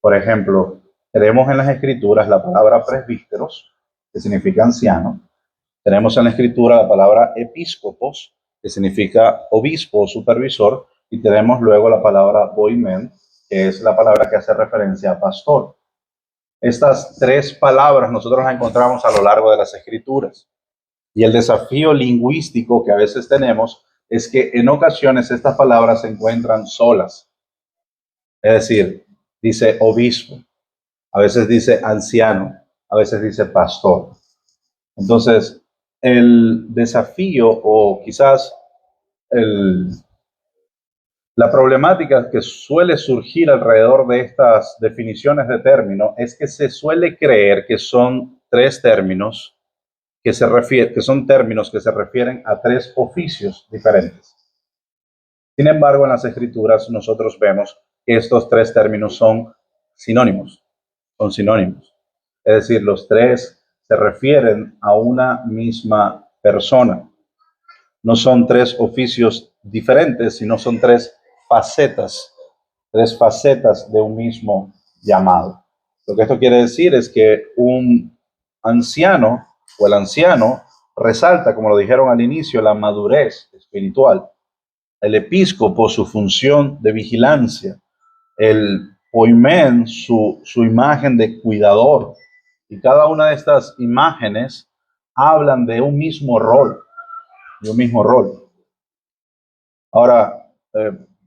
Por ejemplo, tenemos en las escrituras la palabra presbíteros, que significa anciano. Tenemos en la escritura la palabra episcopos, que significa obispo o supervisor. Y tenemos luego la palabra boimen, que es la palabra que hace referencia a pastor. Estas tres palabras nosotros las encontramos a lo largo de las escrituras. Y el desafío lingüístico que a veces tenemos es que en ocasiones estas palabras se encuentran solas. Es decir, dice obispo, a veces dice anciano, a veces dice pastor. Entonces, el desafío o quizás la problemática que suele surgir alrededor de estas definiciones de término es que se suele creer que son tres términos que son términos que se refieren a tres oficios diferentes. Sin embargo, en las escrituras nosotros vemos que estos tres términos son sinónimos. Es decir, los tres se refieren a una misma persona. No son tres oficios diferentes, sino son tres facetas de un mismo llamado. Lo que esto quiere decir es que un anciano o el anciano resalta, como lo dijeron al inicio, la madurez espiritual. El episcopo, su función de vigilancia. El poimen, su imagen de cuidador. Y cada una de estas imágenes hablan de un mismo rol. Ahora,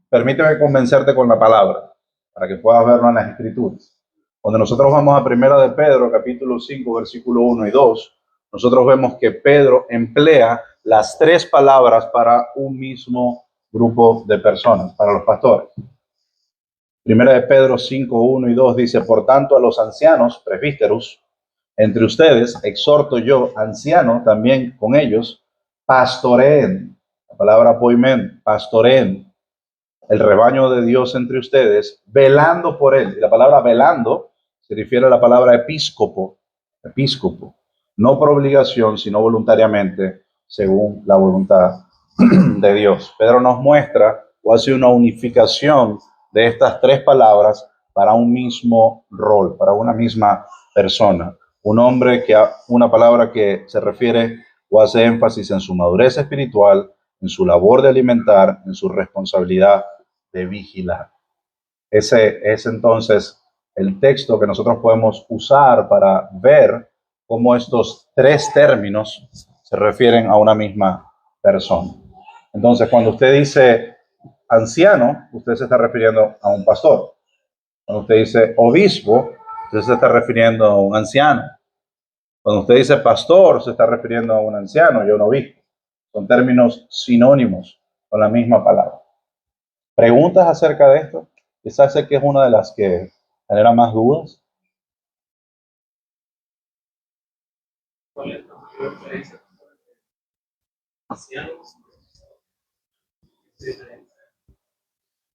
permíteme convencerte con la palabra, para que puedas verlo en las escrituras. Cuando nosotros vamos a Primera de Pedro, capítulo 5, versículo 1 y 2, nosotros vemos que Pedro emplea las tres palabras para un mismo grupo de personas, para los pastores. Primera de Pedro 5, 1 y 2 dice: por tanto, a los ancianos, presbíteros, entre ustedes, exhorto yo, anciano, también con ellos, pastoreen, la palabra poimen, pastoreen el rebaño de Dios entre ustedes, velando por él. Y la palabra velando se refiere a la palabra episcopo, no por obligación, sino voluntariamente, según la voluntad de Dios. Pedro nos muestra o hace una unificación de estas tres palabras para un mismo rol, para una misma persona. Un hombre una palabra que se refiere o hace énfasis en su madurez espiritual, en su labor de alimentar, en su responsabilidad de vigilar. Ese es entonces el texto que nosotros podemos usar para ver cómo estos tres términos se refieren a una misma persona. Entonces, cuando usted dice anciano, usted se está refiriendo a un pastor. Cuando usted dice obispo, usted se está refiriendo a un anciano. Cuando usted dice pastor, se está refiriendo a un anciano y a un obispo. Son términos sinónimos con la misma palabra. ¿Preguntas acerca de esto? Quizás sé que es una de las que genera más dudas. ¿Cuál es la mayor diferencia? ¿Ancianos?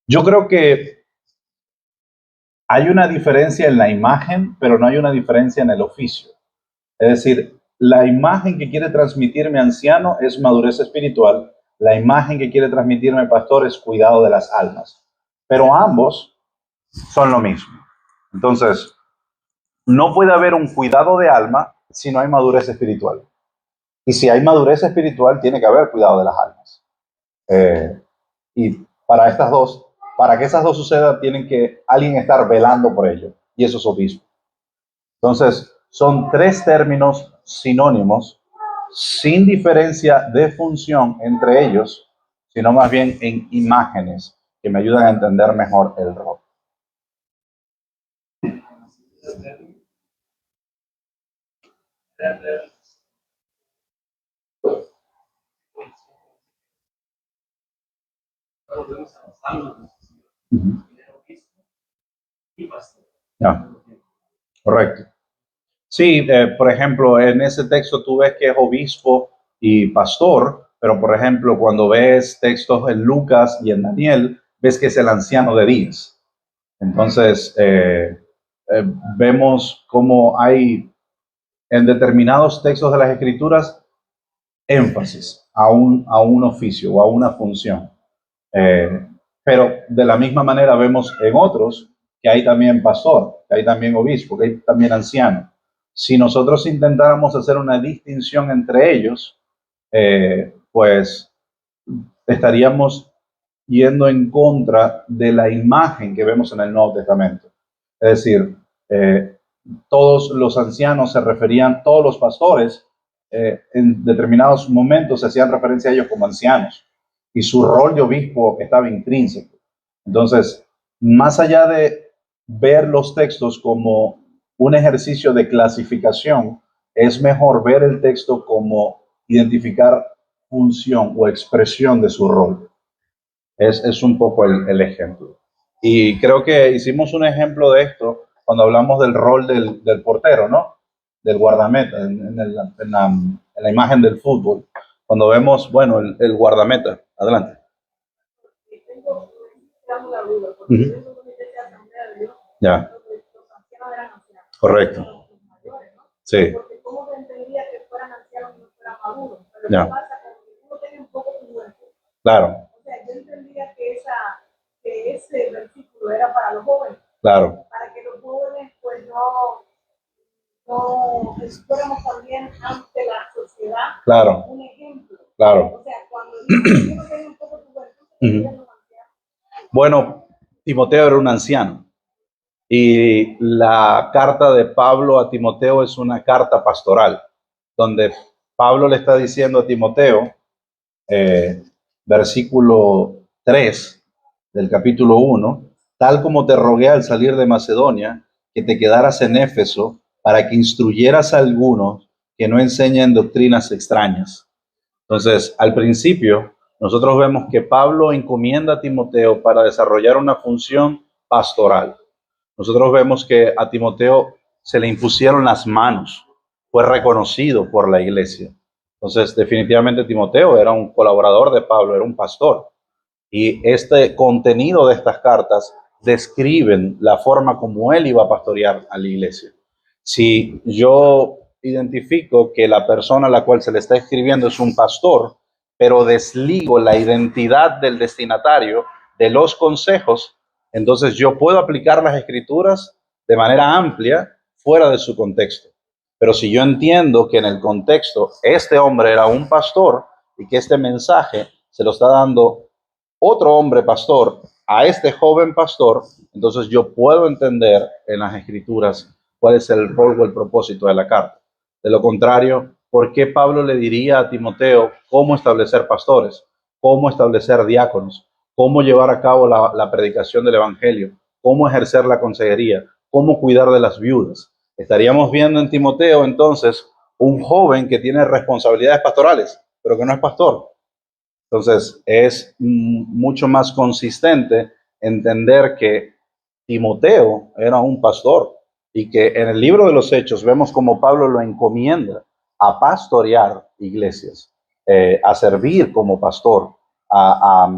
Yo creo que hay una diferencia en la imagen, pero no hay una diferencia en el oficio. Es decir, la imagen que quiere transmitirme anciano es madurez espiritual, la imagen que quiere transmitirme pastor es cuidado de las almas. Pero ambos son lo mismo. Entonces, no puede haber un cuidado de alma si no hay madurez espiritual. Y si hay madurez espiritual, tiene que haber cuidado de las almas. Y para que esas dos sucedan, tienen que alguien estar velando por ello. Y eso es obispo. Entonces, son tres términos sinónimos, sin diferencia de función entre ellos, sino más bien en imágenes que me ayudan a entender mejor el rol. Ya, correcto. Sí, por ejemplo, en ese texto tú ves que es obispo y pastor, pero por ejemplo, cuando ves textos en Lucas y en Daniel, ves que es el anciano de días. Entonces, vemos cómo hay en determinados textos de las Escrituras énfasis a un oficio o a una función. Pero de la misma manera vemos en otros que hay también pastor, que hay también obispo, que hay también anciano. Si nosotros intentáramos hacer una distinción entre ellos, pues estaríamos yendo en contra de la imagen que vemos en el Nuevo Testamento. Es decir, todos los ancianos se referían, todos los pastores en determinados momentos se hacían referencia a ellos como ancianos y su rol de obispo estaba intrínseco. Entonces, más allá de ver los textos como un ejercicio de clasificación, es mejor ver el texto como identificar función o expresión de su rol. Es un poco el ejemplo. Y creo que hicimos un ejemplo de esto cuando hablamos del rol del portero, ¿no? Del guardameta, en la imagen del fútbol. Cuando vemos, bueno, el guardameta. Adelante. Tengo una duda, porque Ujú. yo vengo de una iglesia de Asamblea de Dios, Ya, donde los ancianos eran ancianos. correcto. Los mayores, ¿no? Sí, Porque cómo se entendía que fueran ancianos y no fueran maduros. Pero Ya. ¿qué pasa con que uno tenga un poco de juventud? claro, O sea, yo entendía que ese versículo era para los jóvenes, claro, para que los jóvenes pues no fuéramos también ante la sociedad claro, un ejemplo. claro. O sea, cuando dice que uno tenga un poco de juventud, se Ujú. refiere a los ancianos. Bueno, Timoteo era un anciano y la carta de Pablo a Timoteo es una carta pastoral, donde Pablo le está diciendo a Timoteo, versículo 3 del capítulo 1, tal como te rogué al salir de Macedonia, que te quedaras en Éfeso para que instruyeras a algunos que no enseñen doctrinas extrañas. Entonces, al principio, nosotros vemos que Pablo encomienda a Timoteo para desarrollar una función pastoral. Nosotros vemos que a Timoteo se le impusieron las manos, fue reconocido por la iglesia. Entonces, definitivamente Timoteo era un colaborador de Pablo, era un pastor. Y este contenido de estas cartas describen la forma como él iba a pastorear a la iglesia. Si yo identifico que la persona a la cual se le está escribiendo es un pastor, pero desligo la identidad del destinatario de los consejos, entonces yo puedo aplicar las escrituras de manera amplia fuera de su contexto. Pero si yo entiendo que en el contexto este hombre era un pastor y que este mensaje se lo está dando otro hombre pastor a este joven pastor, entonces yo puedo entender en las escrituras cuál es el rol o el propósito de la carta. De lo contrario, ¿por qué Pablo le diría a Timoteo cómo establecer pastores, cómo establecer diáconos, cómo llevar a cabo la predicación del evangelio, cómo ejercer la consejería, cómo cuidar de las viudas? Estaríamos viendo en Timoteo entonces un joven que tiene responsabilidades pastorales, pero que no es pastor. Entonces, es mucho más consistente entender que Timoteo era un pastor y que en el libro de los Hechos vemos como Pablo lo encomienda a pastorear iglesias, a servir como pastor, a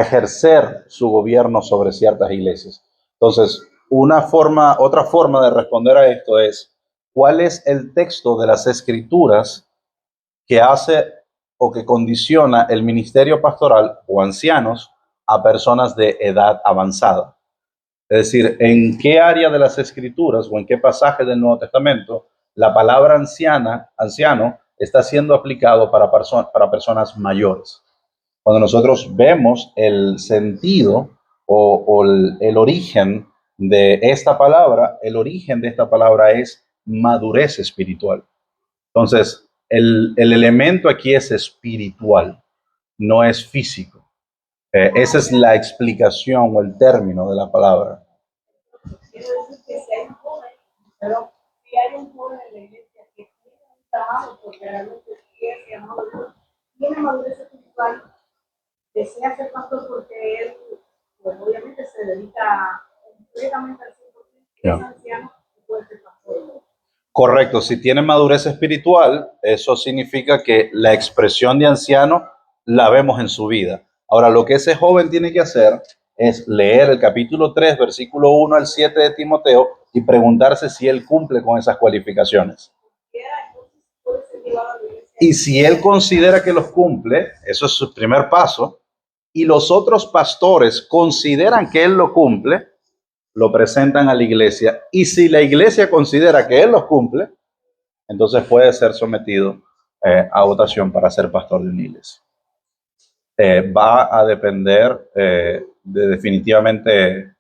ejercer su gobierno sobre ciertas iglesias. Entonces, otra forma de responder a esto es, ¿cuál es el texto de las escrituras que hace o que condiciona el ministerio pastoral o ancianos a personas de edad avanzada? Es decir, ¿en qué área de las escrituras o en qué pasaje del Nuevo Testamento la palabra anciano, está siendo aplicado para personas mayores? Cuando nosotros vemos el sentido o el origen de esta palabra, el origen de esta palabra es madurez espiritual. Entonces, el elemento aquí es espiritual, no es físico. Esa es la explicación o el término de la palabra. Quiero decir que si hay un joven, pero si hay un joven en la iglesia que tiene un trabajo, porque realmente es llamado a Dios, tiene madurez espiritual, desea ser pastor porque él, pues obviamente se dedica completamente al 100%, es anciano y puede ser pastor. Correcto, si tiene madurez espiritual, eso significa que la expresión de anciano la vemos en su vida. Ahora, lo que ese joven tiene que hacer es leer el capítulo 3, versículo 1 al 7 de Timoteo y preguntarse si él cumple con esas cualificaciones. Y si él considera que los cumple, eso es su primer paso, y los otros pastores consideran que él lo cumple, lo presentan a la iglesia. Y si la iglesia considera que él los cumple, entonces puede ser sometido a votación para ser pastor de una iglesia. Va a depender de definitivamente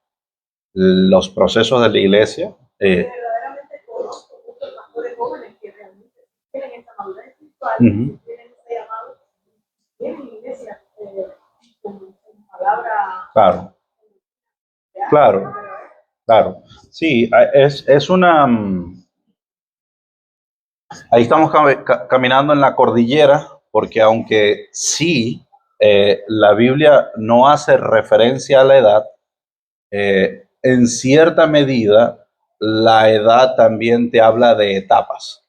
los procesos de la iglesia. Verdaderamente conozco muchos pastores jóvenes que realmente tienen esta madurez espiritual, Ujú. tienen este llamado, tienen iglesias con palabra. Claro, claro, claro. Sí, es una... Ahí estamos caminando en la cordillera, porque aunque sí, la Biblia no hace referencia a la edad, en cierta medida la edad también te habla de etapas.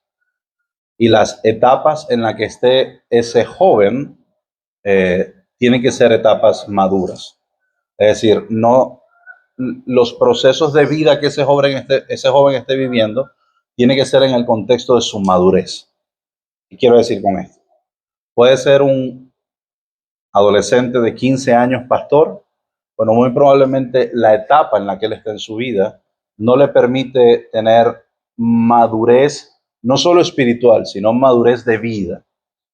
Y las etapas en las que esté ese joven tienen que ser etapas maduras. Es decir, no los procesos de vida que ese joven esté viviendo tiene que ser en el contexto de su madurez. ¿Qué quiero decir con esto? Puede ser un adolescente de 15 años pastor, bueno, muy probablemente la etapa en la que él está en su vida no le permite tener madurez, no solo espiritual, sino madurez de vida.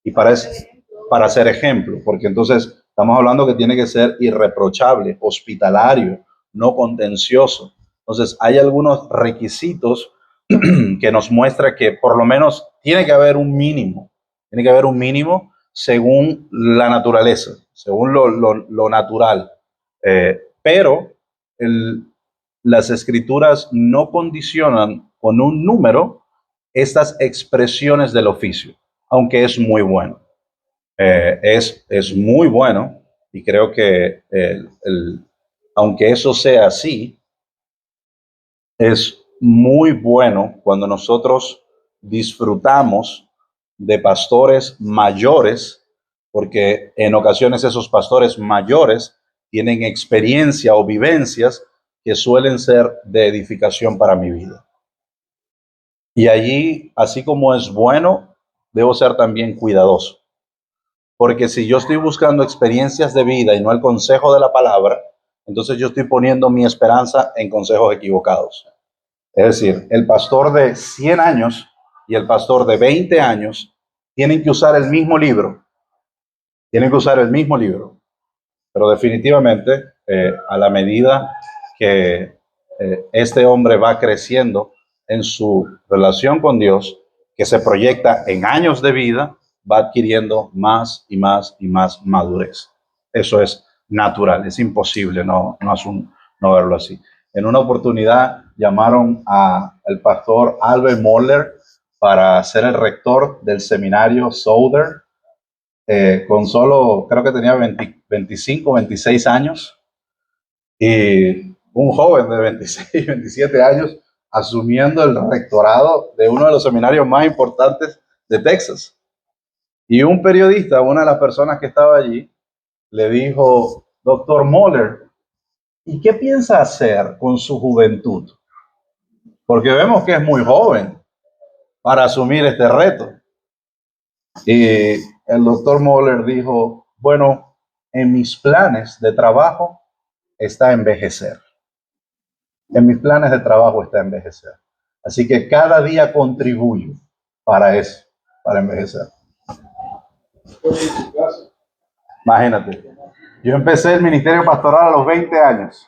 Y para ser ejemplo, porque entonces estamos hablando que tiene que ser irreprochable, hospitalario, no contencioso. Entonces hay algunos requisitos que nos muestra que por lo menos tiene que haber un mínimo según la naturaleza, según lo natural. Pero las escrituras no condicionan con un número estas expresiones del oficio, aunque es muy bueno. Es muy bueno y creo que aunque eso sea así, es muy bueno cuando nosotros disfrutamos de pastores mayores, porque en ocasiones esos pastores mayores tienen experiencia o vivencias que suelen ser de edificación para mi vida. Y allí, así como es bueno, debo ser también cuidadoso. Porque si yo estoy buscando experiencias de vida y no el consejo de la palabra, entonces yo estoy poniendo mi esperanza en consejos equivocados. Es decir, el pastor de 100 años y el pastor de 20 años tienen que usar el mismo libro. Tienen que usar el mismo libro. Pero definitivamente, a la medida que este hombre va creciendo en su relación con Dios, que se proyecta en años de vida, va adquiriendo más y más y más madurez. Eso es natural, es imposible no verlo así. En una oportunidad llamaron al pastor Albert Moller para ser el rector del seminario Southern, con solo, creo que tenía 25, 26 años, y un joven de 26, 27 años asumiendo el rectorado de uno de los seminarios más importantes de Texas. Y un periodista, una de las personas que estaba allí, le dijo: doctor Moller, ¿y qué piensa hacer con su juventud? Porque vemos que es muy joven para asumir este reto. Y el doctor Moller dijo: bueno, en mis planes de trabajo está envejecer. En mis planes de trabajo está envejecer. Así que cada día contribuyo para eso, para envejecer. Imagínate, yo empecé el ministerio pastoral a los 20 años.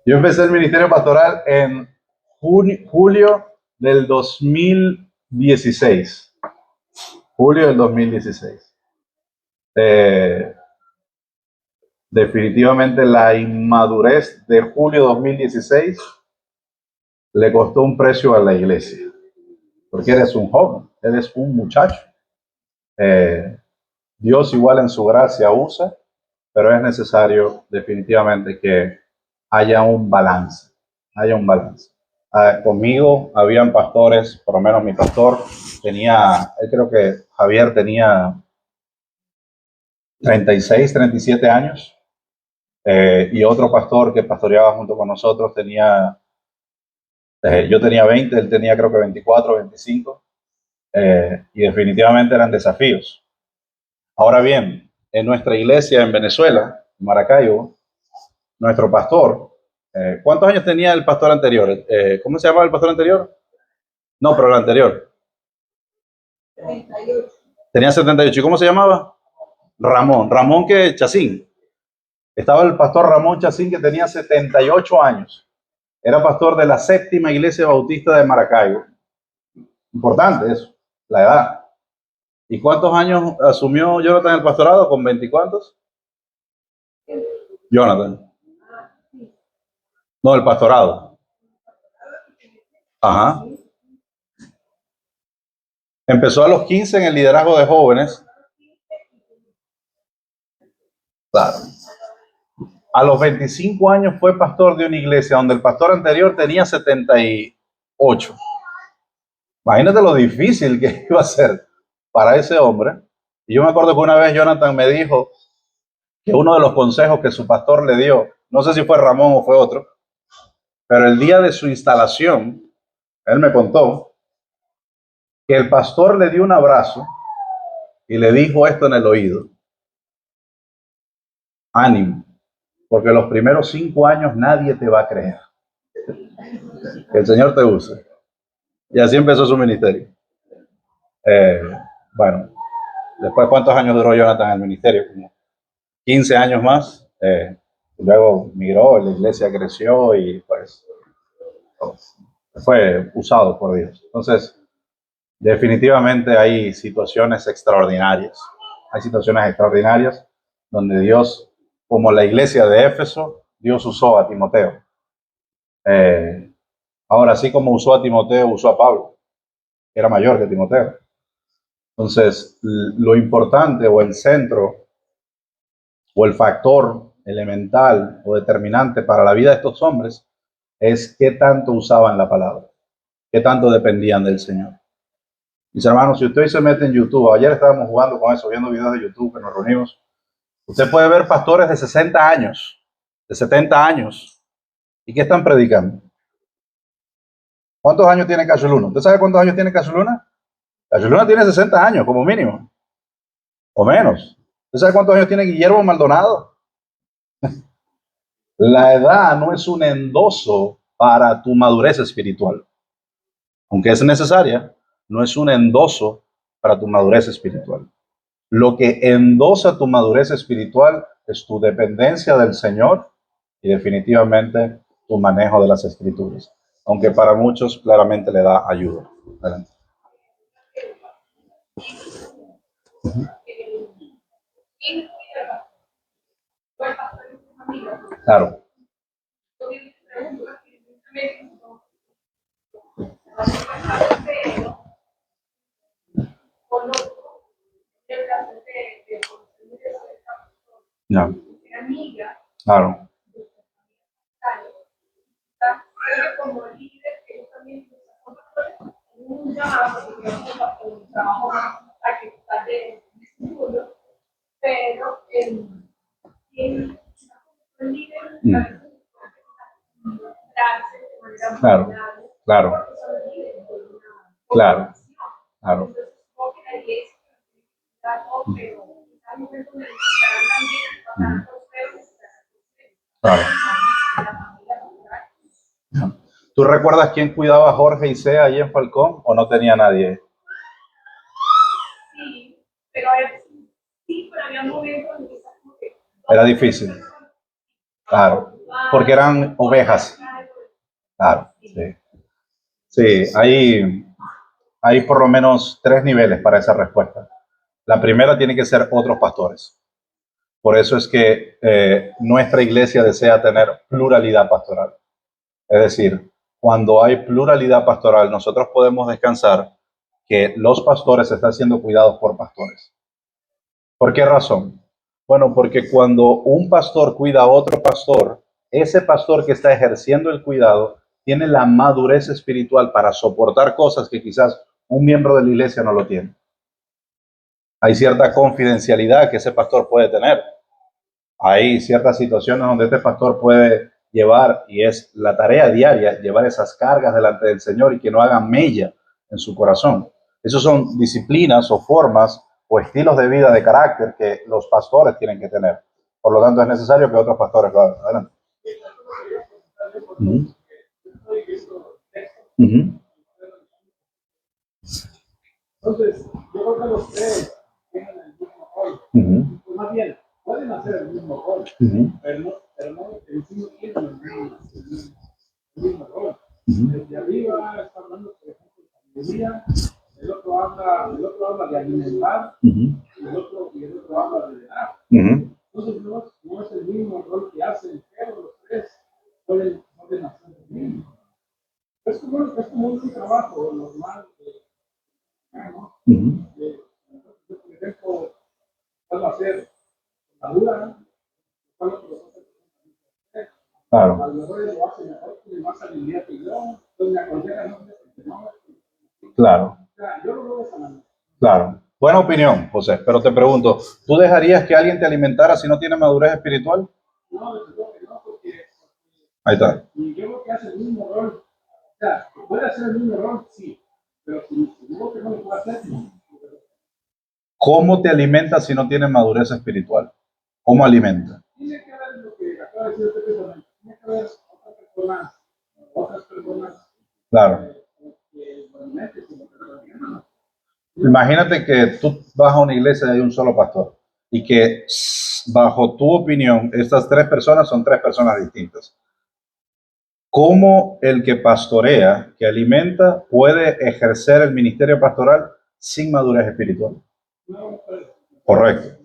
Yo empecé el ministerio pastoral en julio del 2016. Julio del 2016. Definitivamente la inmadurez de julio 2016 le costó un precio a la iglesia, porque eres un joven, eres un muchacho. Dios igual en su gracia usa, pero es necesario definitivamente que haya un balance, conmigo habían pastores, por lo menos mi pastor tenía, creo que Javier tenía 36, 37 años. Y otro pastor que pastoreaba junto con nosotros yo tenía 20, él tenía creo que 24, 25, y definitivamente eran desafíos. Ahora bien, en nuestra iglesia en Venezuela, en Maracaibo, nuestro pastor, ¿cuántos años tenía el pastor anterior? ¿Cómo se llamaba el pastor anterior? No, pero el anterior. 38. Tenía 78. ¿Y cómo se llamaba? Ramón. Ramón que Chacín. Estaba el pastor Ramón Chacín, que tenía 78 años. Era pastor de la séptima iglesia bautista de Maracaibo. Importante eso, la edad. ¿Y cuántos años asumió Jonathan el pastorado? ¿Con 20 y cuántos? Jonathan. No, el pastorado. Ajá. Empezó a los 15 en el liderazgo de jóvenes. Claro. A los 25 años fue pastor de una iglesia donde el pastor anterior tenía 78. Imagínate lo difícil que iba a ser para ese hombre. Y yo me acuerdo que una vez Jonathan me dijo que uno de los consejos que su pastor le dio, no sé si fue Ramón o fue otro, pero el día de su instalación, él me contó que el pastor le dio un abrazo y le dijo esto en el oído: ánimo, porque los primeros 5 años nadie te va a creer. Que el Señor te use. Y así empezó su ministerio. Bueno, después, ¿cuántos años duró Jonathan en el ministerio? Como 15 años más. Luego migró, la iglesia creció y pues fue usado por Dios. Entonces, definitivamente hay situaciones extraordinarias. Hay situaciones extraordinarias donde Dios, como la iglesia de Éfeso, Dios usó a Timoteo. Ahora, así como usó a Timoteo, usó a Pablo, que era mayor que Timoteo. Entonces, lo importante o el centro o el factor elemental o determinante para la vida de estos hombres es qué tanto usaban la palabra, qué tanto dependían del Señor. Mis hermanos, si usted se mete en YouTube, ayer estábamos jugando con eso, viendo videos de YouTube que nos reunimos, usted puede ver pastores de 60 años, de 70 años, ¿y qué están predicando? ¿Cuántos años tiene Cacho Luna? ¿Usted sabe cuántos años tiene Cacho Luna? Cacho Luna tiene 60 años, como mínimo, o menos. ¿Usted sabe cuántos años tiene Guillermo Maldonado? La edad no es un endoso para tu madurez espiritual. Aunque es necesaria, no es un endoso para tu madurez espiritual. Lo que endosa tu madurez espiritual es tu dependencia del Señor y definitivamente tu manejo de las escrituras. Aunque para muchos claramente le da ayuda. Adelante. Claro. No. Claro. Como líder, ellos también un llamado, un trabajo más a que está de estudio, pero el líder darse de manera Claro, claro, claro, claro. Claro. ¿Tú recuerdas quién cuidaba a Jorge y Sea ahí en Falcón o no tenía nadie? Sí, pero había momentos en que Era difícil. Claro, porque eran ovejas. Claro, sí. Sí, hay por lo menos 3 niveles para esa respuesta. La primera tiene que ser otros pastores. Por eso es que nuestra iglesia desea tener pluralidad pastoral. Es decir, cuando hay pluralidad pastoral, nosotros podemos descansar que los pastores están siendo cuidados por pastores. ¿Por qué razón? Bueno, porque cuando un pastor cuida a otro pastor, ese pastor que está ejerciendo el cuidado tiene la madurez espiritual para soportar cosas que quizás un miembro de la iglesia no lo tiene. Hay cierta confidencialidad que ese pastor puede tener. Hay ciertas situaciones donde este pastor puede llevar, y es la tarea diaria, llevar esas cargas delante del Señor y que no hagan mella en su corazón. Esas son disciplinas o formas o estilos de vida, de carácter que los pastores tienen que tener. Por lo tanto, es necesario que otros pastores lo hagan. Adelante. Ujú. Ujú. Entonces, yo creo que los tres tienen el mismo rol. Ujú. Pues más bien, pueden hacer el mismo rol, Ujú. pero no en sí no tienen el mismo rol. Ujú. Desde arriba está hablando, por ejemplo, de sabiduría, el otro habla de alimentar, Ujú. y el otro habla de dar. Ujú. Entonces, no es el mismo rol que hacen, pero los tres pueden hacer el mismo. Es como un trabajo normal. Ujú. Por ejemplo, ¿cuál va a ser la dura? ¿Cuál otro va a ser? A Claro, lo mejor él lo hace mejor, tiene más habilidad que yo, entonces me aconseja no. claro, O sea, yo lo veo de esa manera. claro. Buena opinión, José, pero te pregunto, ¿tú dejarías que alguien te alimentara si no tiene madurez espiritual? No, desde luego que no, porque Ahí está. y yo creo que hace el mismo rol. O sea, puede hacer el mismo rol, sí, pero si digo que no lo puede hacer, no. ¿Cómo te alimentas si no tienes madurez espiritual? ¿Cómo alimenta? Tiene que ver lo que acaba de decir este personaje. Tiene que ver otras personas Claro. que realmente como que lo llaman. Imagínate que tú vas a una iglesia y hay un solo pastor y que, bajo tu opinión, estas tres personas son tres personas distintas. ¿Cómo el que pastorea, que alimenta, puede ejercer el ministerio pastoral sin madurez espiritual? Correcto.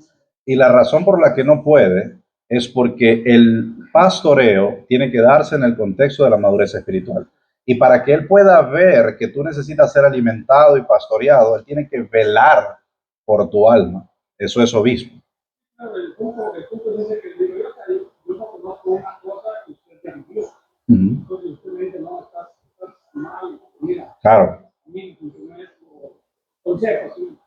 Y la razón por la que no puede es porque el pastoreo tiene que darse en el contexto de la madurez espiritual. Y para que él pueda ver que tú necesitas ser alimentado y pastoreado, él tiene que velar por tu alma. Eso es obispo. El punto es ese que digo yo no conozco una cosa y usted te envió. Ujú. Entonces usted me dice, no, estás mal, mira, Claro, a mí funciona esto, consejos, sí.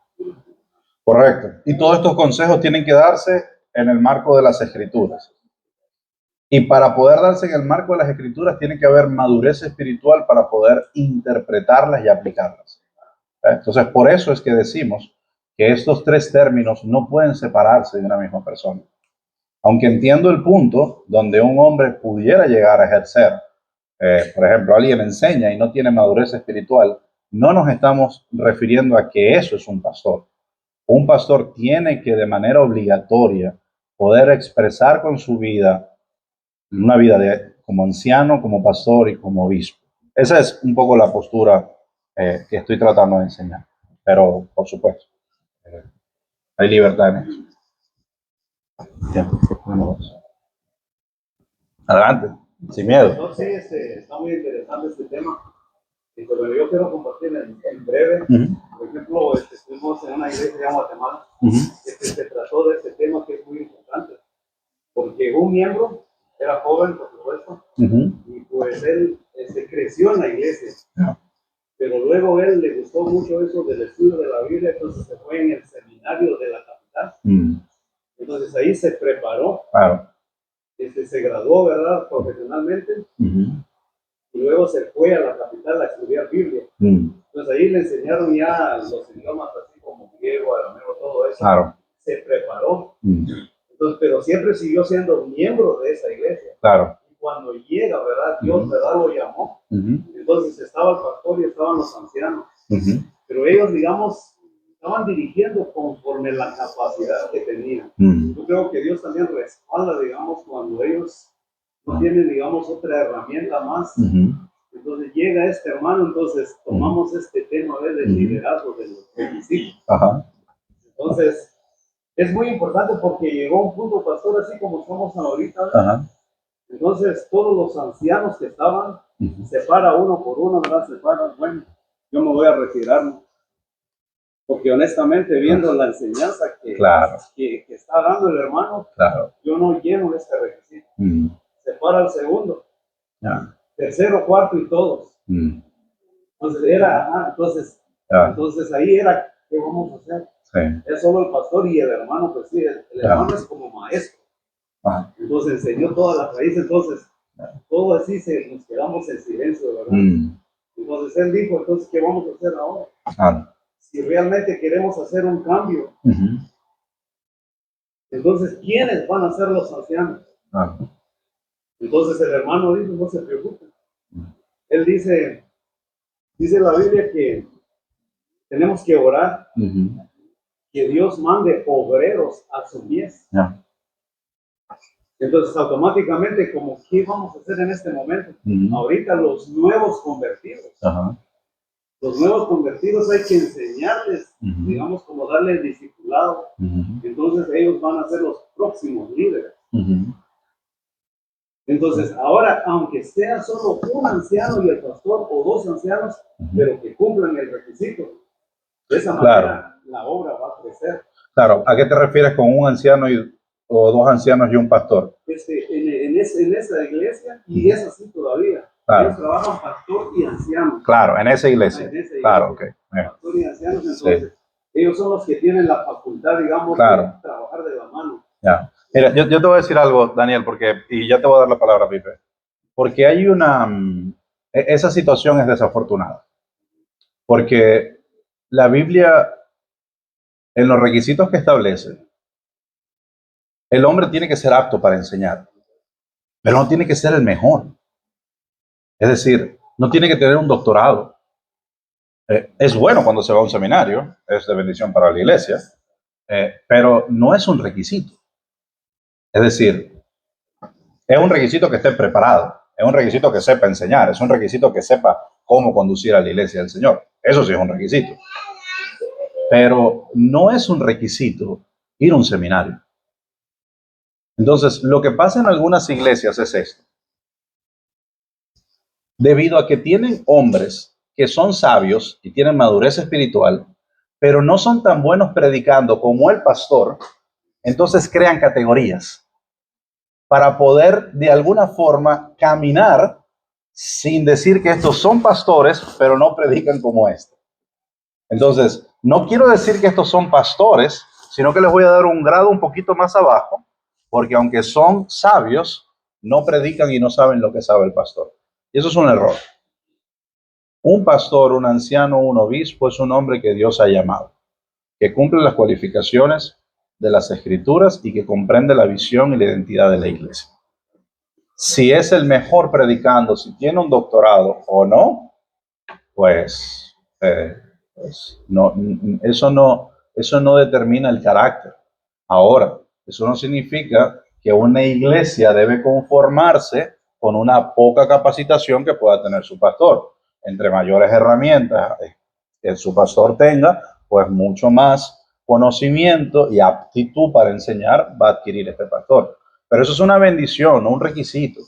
correcto. Y todos estos consejos tienen que darse en el marco de las escrituras. Y para poder darse en el marco de las escrituras tiene que haber madurez espiritual para poder interpretarlas y aplicarlas. Entonces, por eso es que decimos que estos tres términos no pueden separarse de una misma persona. Aunque entiendo el punto donde un hombre pudiera llegar a ejercer, por ejemplo, alguien enseña y no tiene madurez espiritual, no nos estamos refiriendo a que eso es un pastor. Un pastor tiene que de manera obligatoria poder expresar con su vida una vida como anciano, como pastor y como obispo. Esa es un poco la postura que estoy tratando de enseñar. Pero, por supuesto, eh, hay libertad en eso. Bien, adelante, sin miedo. No, sí, está muy interesante este tema. Pero yo quiero compartir en breve. Por ejemplo, estuvimos en una iglesia en Guatemala que se trató de este tema que es muy importante. Porque un miembro era joven, por supuesto, y pues él creció en la iglesia. Pero luego él le gustó mucho eso del estudio de la Biblia, entonces se fue en el seminario de la capital. Entonces ahí se preparó. Claro. Se graduó, ¿verdad? Profesionalmente. Y luego se fue a la capital a estudiar Biblia. Entonces ahí le enseñaron ya los idiomas así como griego, arameo, todo eso. Claro. Se preparó. Entonces, pero siempre siguió siendo miembro de esa iglesia. Claro. Y cuando llega, ¿verdad? Dios, ¿verdad? Lo llamó. Entonces estaba el pastor y estaban los ancianos. Pero ellos, digamos, estaban dirigiendo conforme la capacidad que tenían. Yo creo que Dios también respalda, digamos, cuando ellos no tienen, digamos, otra herramienta más. Entonces llega este hermano, entonces tomamos este tema del liderazgo de los discípulos. Entonces, es muy importante porque llegó un punto, pastor, así como estamos ahorita. Entonces, todos los ancianos que estaban, se para uno por uno, ¿verdad? Se para, bueno, yo me voy a retirar. Porque honestamente, viendo la enseñanza que está dando el hermano, yo no lleno este requisito. Se para el segundo, tercero, cuarto y todos. Entonces entonces ahí era, ¿qué vamos a hacer? Es solo el pastor y el hermano, pues sí, el hermano es como maestro. Entonces enseñó todas las raíces, entonces todo así nos quedamos en silencio, ¿verdad? Entonces él dijo, entonces, ¿qué vamos a hacer ahora? si realmente queremos hacer un cambio, entonces, ¿quiénes van a ser los ancianos? Entonces el hermano dice, no se preocupe. Él dice la Biblia que tenemos que orar, que Dios mande obreros a su mies. Entonces, automáticamente, como, ¿qué vamos a hacer en este momento? Ahorita los nuevos convertidos. Los nuevos convertidos hay que enseñarles, digamos, como darles discipulado. Entonces, ellos van a ser los próximos líderes. Entonces, ahora, aunque sea solo un anciano y el pastor, o dos ancianos, pero que cumplan el requisito, de esa manera la obra va a crecer. Claro, ¿a qué te refieres con un anciano o dos ancianos y un pastor? En esa iglesia, y es así todavía. Ellos trabajan pastor y anciano. Claro, en esa iglesia. Claro, ok. Pastor y ancianos, entonces, ellos son los que tienen la facultad, digamos, de trabajar de la mano. Mira, yo te voy a decir algo, Daniel, y ya te voy a dar la palabra, Pipe. Porque hay esa situación es desafortunada. Porque la Biblia, en los requisitos que establece, el hombre tiene que ser apto para enseñar, pero no tiene que ser el mejor. Es decir, no tiene que tener un doctorado. Es bueno cuando se va a un seminario, es de bendición para la iglesia, pero no es un requisito. Es decir, es un requisito que esté preparado, es un requisito que sepa enseñar, es un requisito que sepa cómo conducir a la iglesia del Señor. Eso sí es un requisito. Pero no es un requisito ir a un seminario. Entonces, lo que pasa en algunas iglesias es esto. Debido a que tienen hombres que son sabios y tienen madurez espiritual, pero no son tan buenos predicando como el pastor, entonces crean categorías para poder de alguna forma caminar sin decir que estos son pastores, pero no predican como este. Entonces, no quiero decir que estos son pastores, sino que les voy a dar un grado un poquito más abajo, porque aunque son sabios, no predican y no saben lo que sabe el pastor. Y eso es un error. Un pastor, un anciano, un obispo es un hombre que Dios ha llamado, que cumple las cualificaciones de las Escrituras y que comprende la visión y la identidad de la iglesia. Si es el mejor predicando, si tiene un doctorado o no, pues no, eso no determina el carácter. Ahora, eso no significa que una iglesia debe conformarse con una poca capacitación que pueda tener su pastor. Entre mayores herramientas que su pastor tenga, pues mucho más conocimiento y aptitud para enseñar va a adquirir este pastor. Pero eso es una bendición, no un requisito.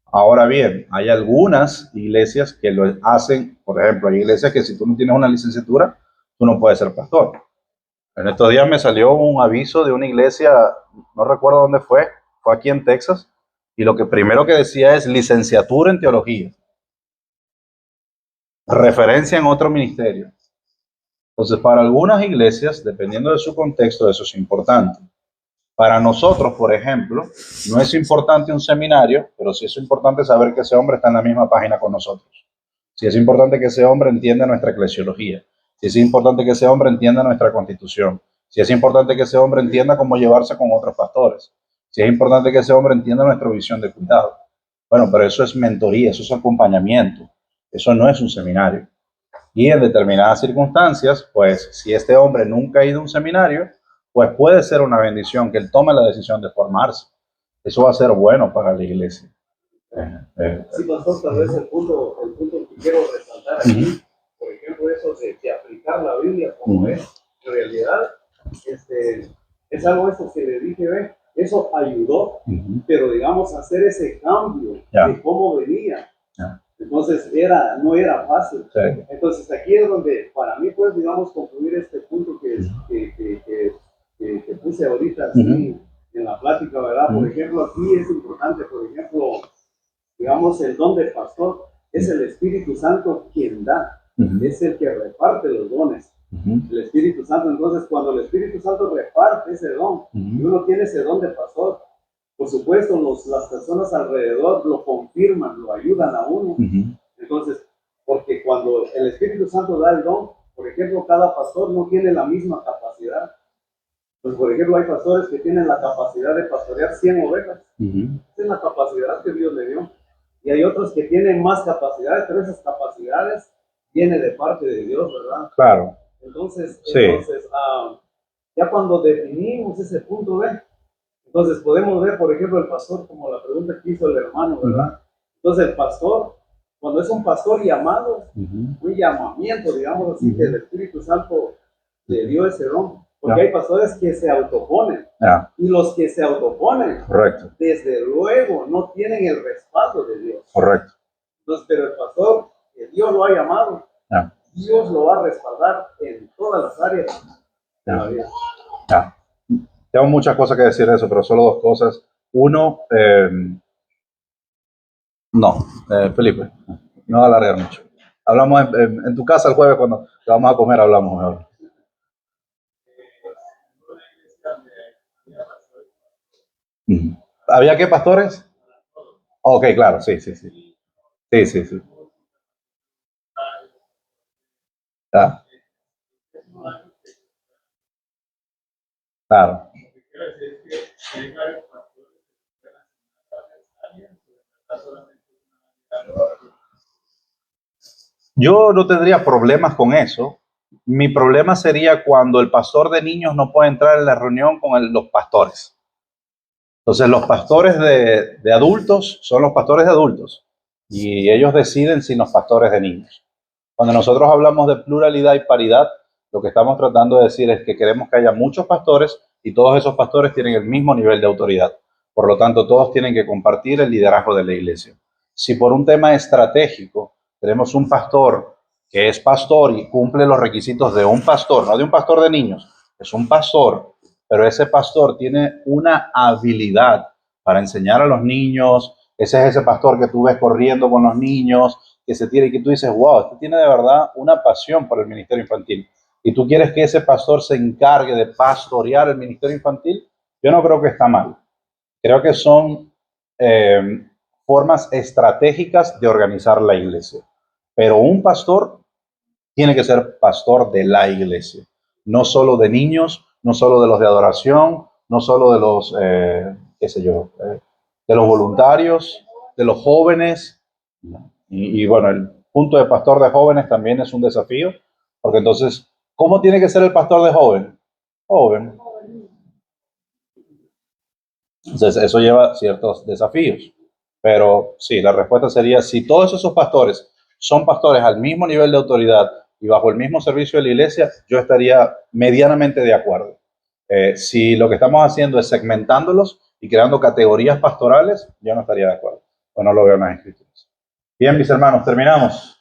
Ahora bien, hay algunas iglesias que lo hacen, por ejemplo, hay iglesias que si tú no tienes una licenciatura, tú no puedes ser pastor. En estos días me salió un aviso de una iglesia, no recuerdo dónde fue aquí en Texas, y lo que primero que decía es licenciatura en teología. Referencia en otro ministerio. Entonces, para algunas iglesias, dependiendo de su contexto, eso es importante. Para nosotros, por ejemplo, no es importante un seminario, pero sí es importante saber que ese hombre está en la misma página con nosotros. Sí es importante que ese hombre entienda nuestra eclesiología. Sí es importante que ese hombre entienda nuestra constitución. Sí es importante que ese hombre entienda cómo llevarse con otros pastores. Sí es importante que ese hombre entienda nuestra visión de cuidado. Bueno, pero eso es mentoría, eso es acompañamiento. Eso no es un seminario. Y en determinadas circunstancias, pues si este hombre nunca ha ido a un seminario, pues puede ser una bendición que él tome la decisión de formarse. Eso va a ser bueno para la iglesia. Sí, pastor, tal vez el punto que quiero resaltar aquí, por ejemplo, eso de aplicar la Biblia como es, en realidad, es algo eso que le dije, ve, eso ayudó, pero digamos, hacer ese cambio de cómo venía. Entonces, no era fácil. Sí. Entonces, aquí es donde, para mí, pues, digamos, concluir este punto que puse ahorita, así, en la plática, ¿verdad? Por ejemplo, aquí es importante, por ejemplo, digamos, el don del pastor es el Espíritu Santo quien da, es el que reparte los dones. El Espíritu Santo, entonces, cuando el Espíritu Santo reparte ese don, y uno tiene ese don de pastor, por supuesto, las personas alrededor lo confirman, lo ayudan a uno. Entonces, porque cuando el Espíritu Santo da el don, por ejemplo, cada pastor no tiene la misma capacidad. Pues, por ejemplo, hay pastores que tienen la capacidad de pastorear 100 ovejas. Esa es la capacidad que Dios le dio. Y hay otros que tienen más capacidades, pero esas capacidades vienen de parte de Dios, ¿verdad? Claro. Entonces, Sí. Ya cuando definimos ese punto B, entonces podemos ver, por ejemplo, el pastor, como la pregunta que hizo el hermano, ¿verdad? Entonces, el pastor, cuando es un pastor llamado, un llamamiento, digamos así, que el Espíritu Santo le dio ese don. Porque hay pastores que se autoponen. Y los que se autoponen, Correcto. desde luego, no tienen el respaldo de Dios. Correcto. Entonces, pero el pastor, que Dios lo ha llamado, Dios lo va a respaldar en todas las áreas de la vida. Tengo muchas cosas que decir de eso, pero solo dos cosas. Uno, Felipe, no va a alargar mucho. Hablamos en tu casa el jueves cuando vamos a comer, hablamos mejor. ¿Había qué pastores? Ok, claro, sí. Sí. Claro. Yo no tendría problemas con eso. Mi problema sería cuando el pastor de niños no puede entrar en la reunión con los pastores. Entonces, los pastores de adultos son los pastores de adultos y ellos deciden si los pastores de niños. Cuando nosotros hablamos de pluralidad y paridad, lo que estamos tratando de decir es que queremos que haya muchos pastores y todos esos pastores tienen el mismo nivel de autoridad. Por lo tanto, todos tienen que compartir el liderazgo de la iglesia. Si por un tema estratégico tenemos un pastor que es pastor y cumple los requisitos de un pastor, no de un pastor de niños, es un pastor, pero ese pastor tiene una habilidad para enseñar a los niños, ese es ese pastor que tú ves corriendo con los niños, que se tiene, y que tú dices, wow, este tiene de verdad una pasión por el ministerio infantil. Y tú quieres que ese pastor se encargue de pastorear el ministerio infantil, yo no creo que está mal. Creo que son formas estratégicas de organizar la iglesia. Pero un pastor tiene que ser pastor de la iglesia, no solo de niños, no solo de los de adoración, no solo de los, de los voluntarios, de los jóvenes. Y bueno, el punto de pastor de jóvenes también es un desafío, porque entonces, ¿cómo tiene que ser el pastor de joven? Joven. Entonces, eso lleva ciertos desafíos. Pero sí, la respuesta sería, si todos esos pastores son pastores al mismo nivel de autoridad y bajo el mismo servicio de la iglesia, yo estaría medianamente de acuerdo. Si lo que estamos haciendo es segmentándolos y creando categorías pastorales, yo no estaría de acuerdo. O no lo veo en las escrituras. Bien, mis hermanos, terminamos.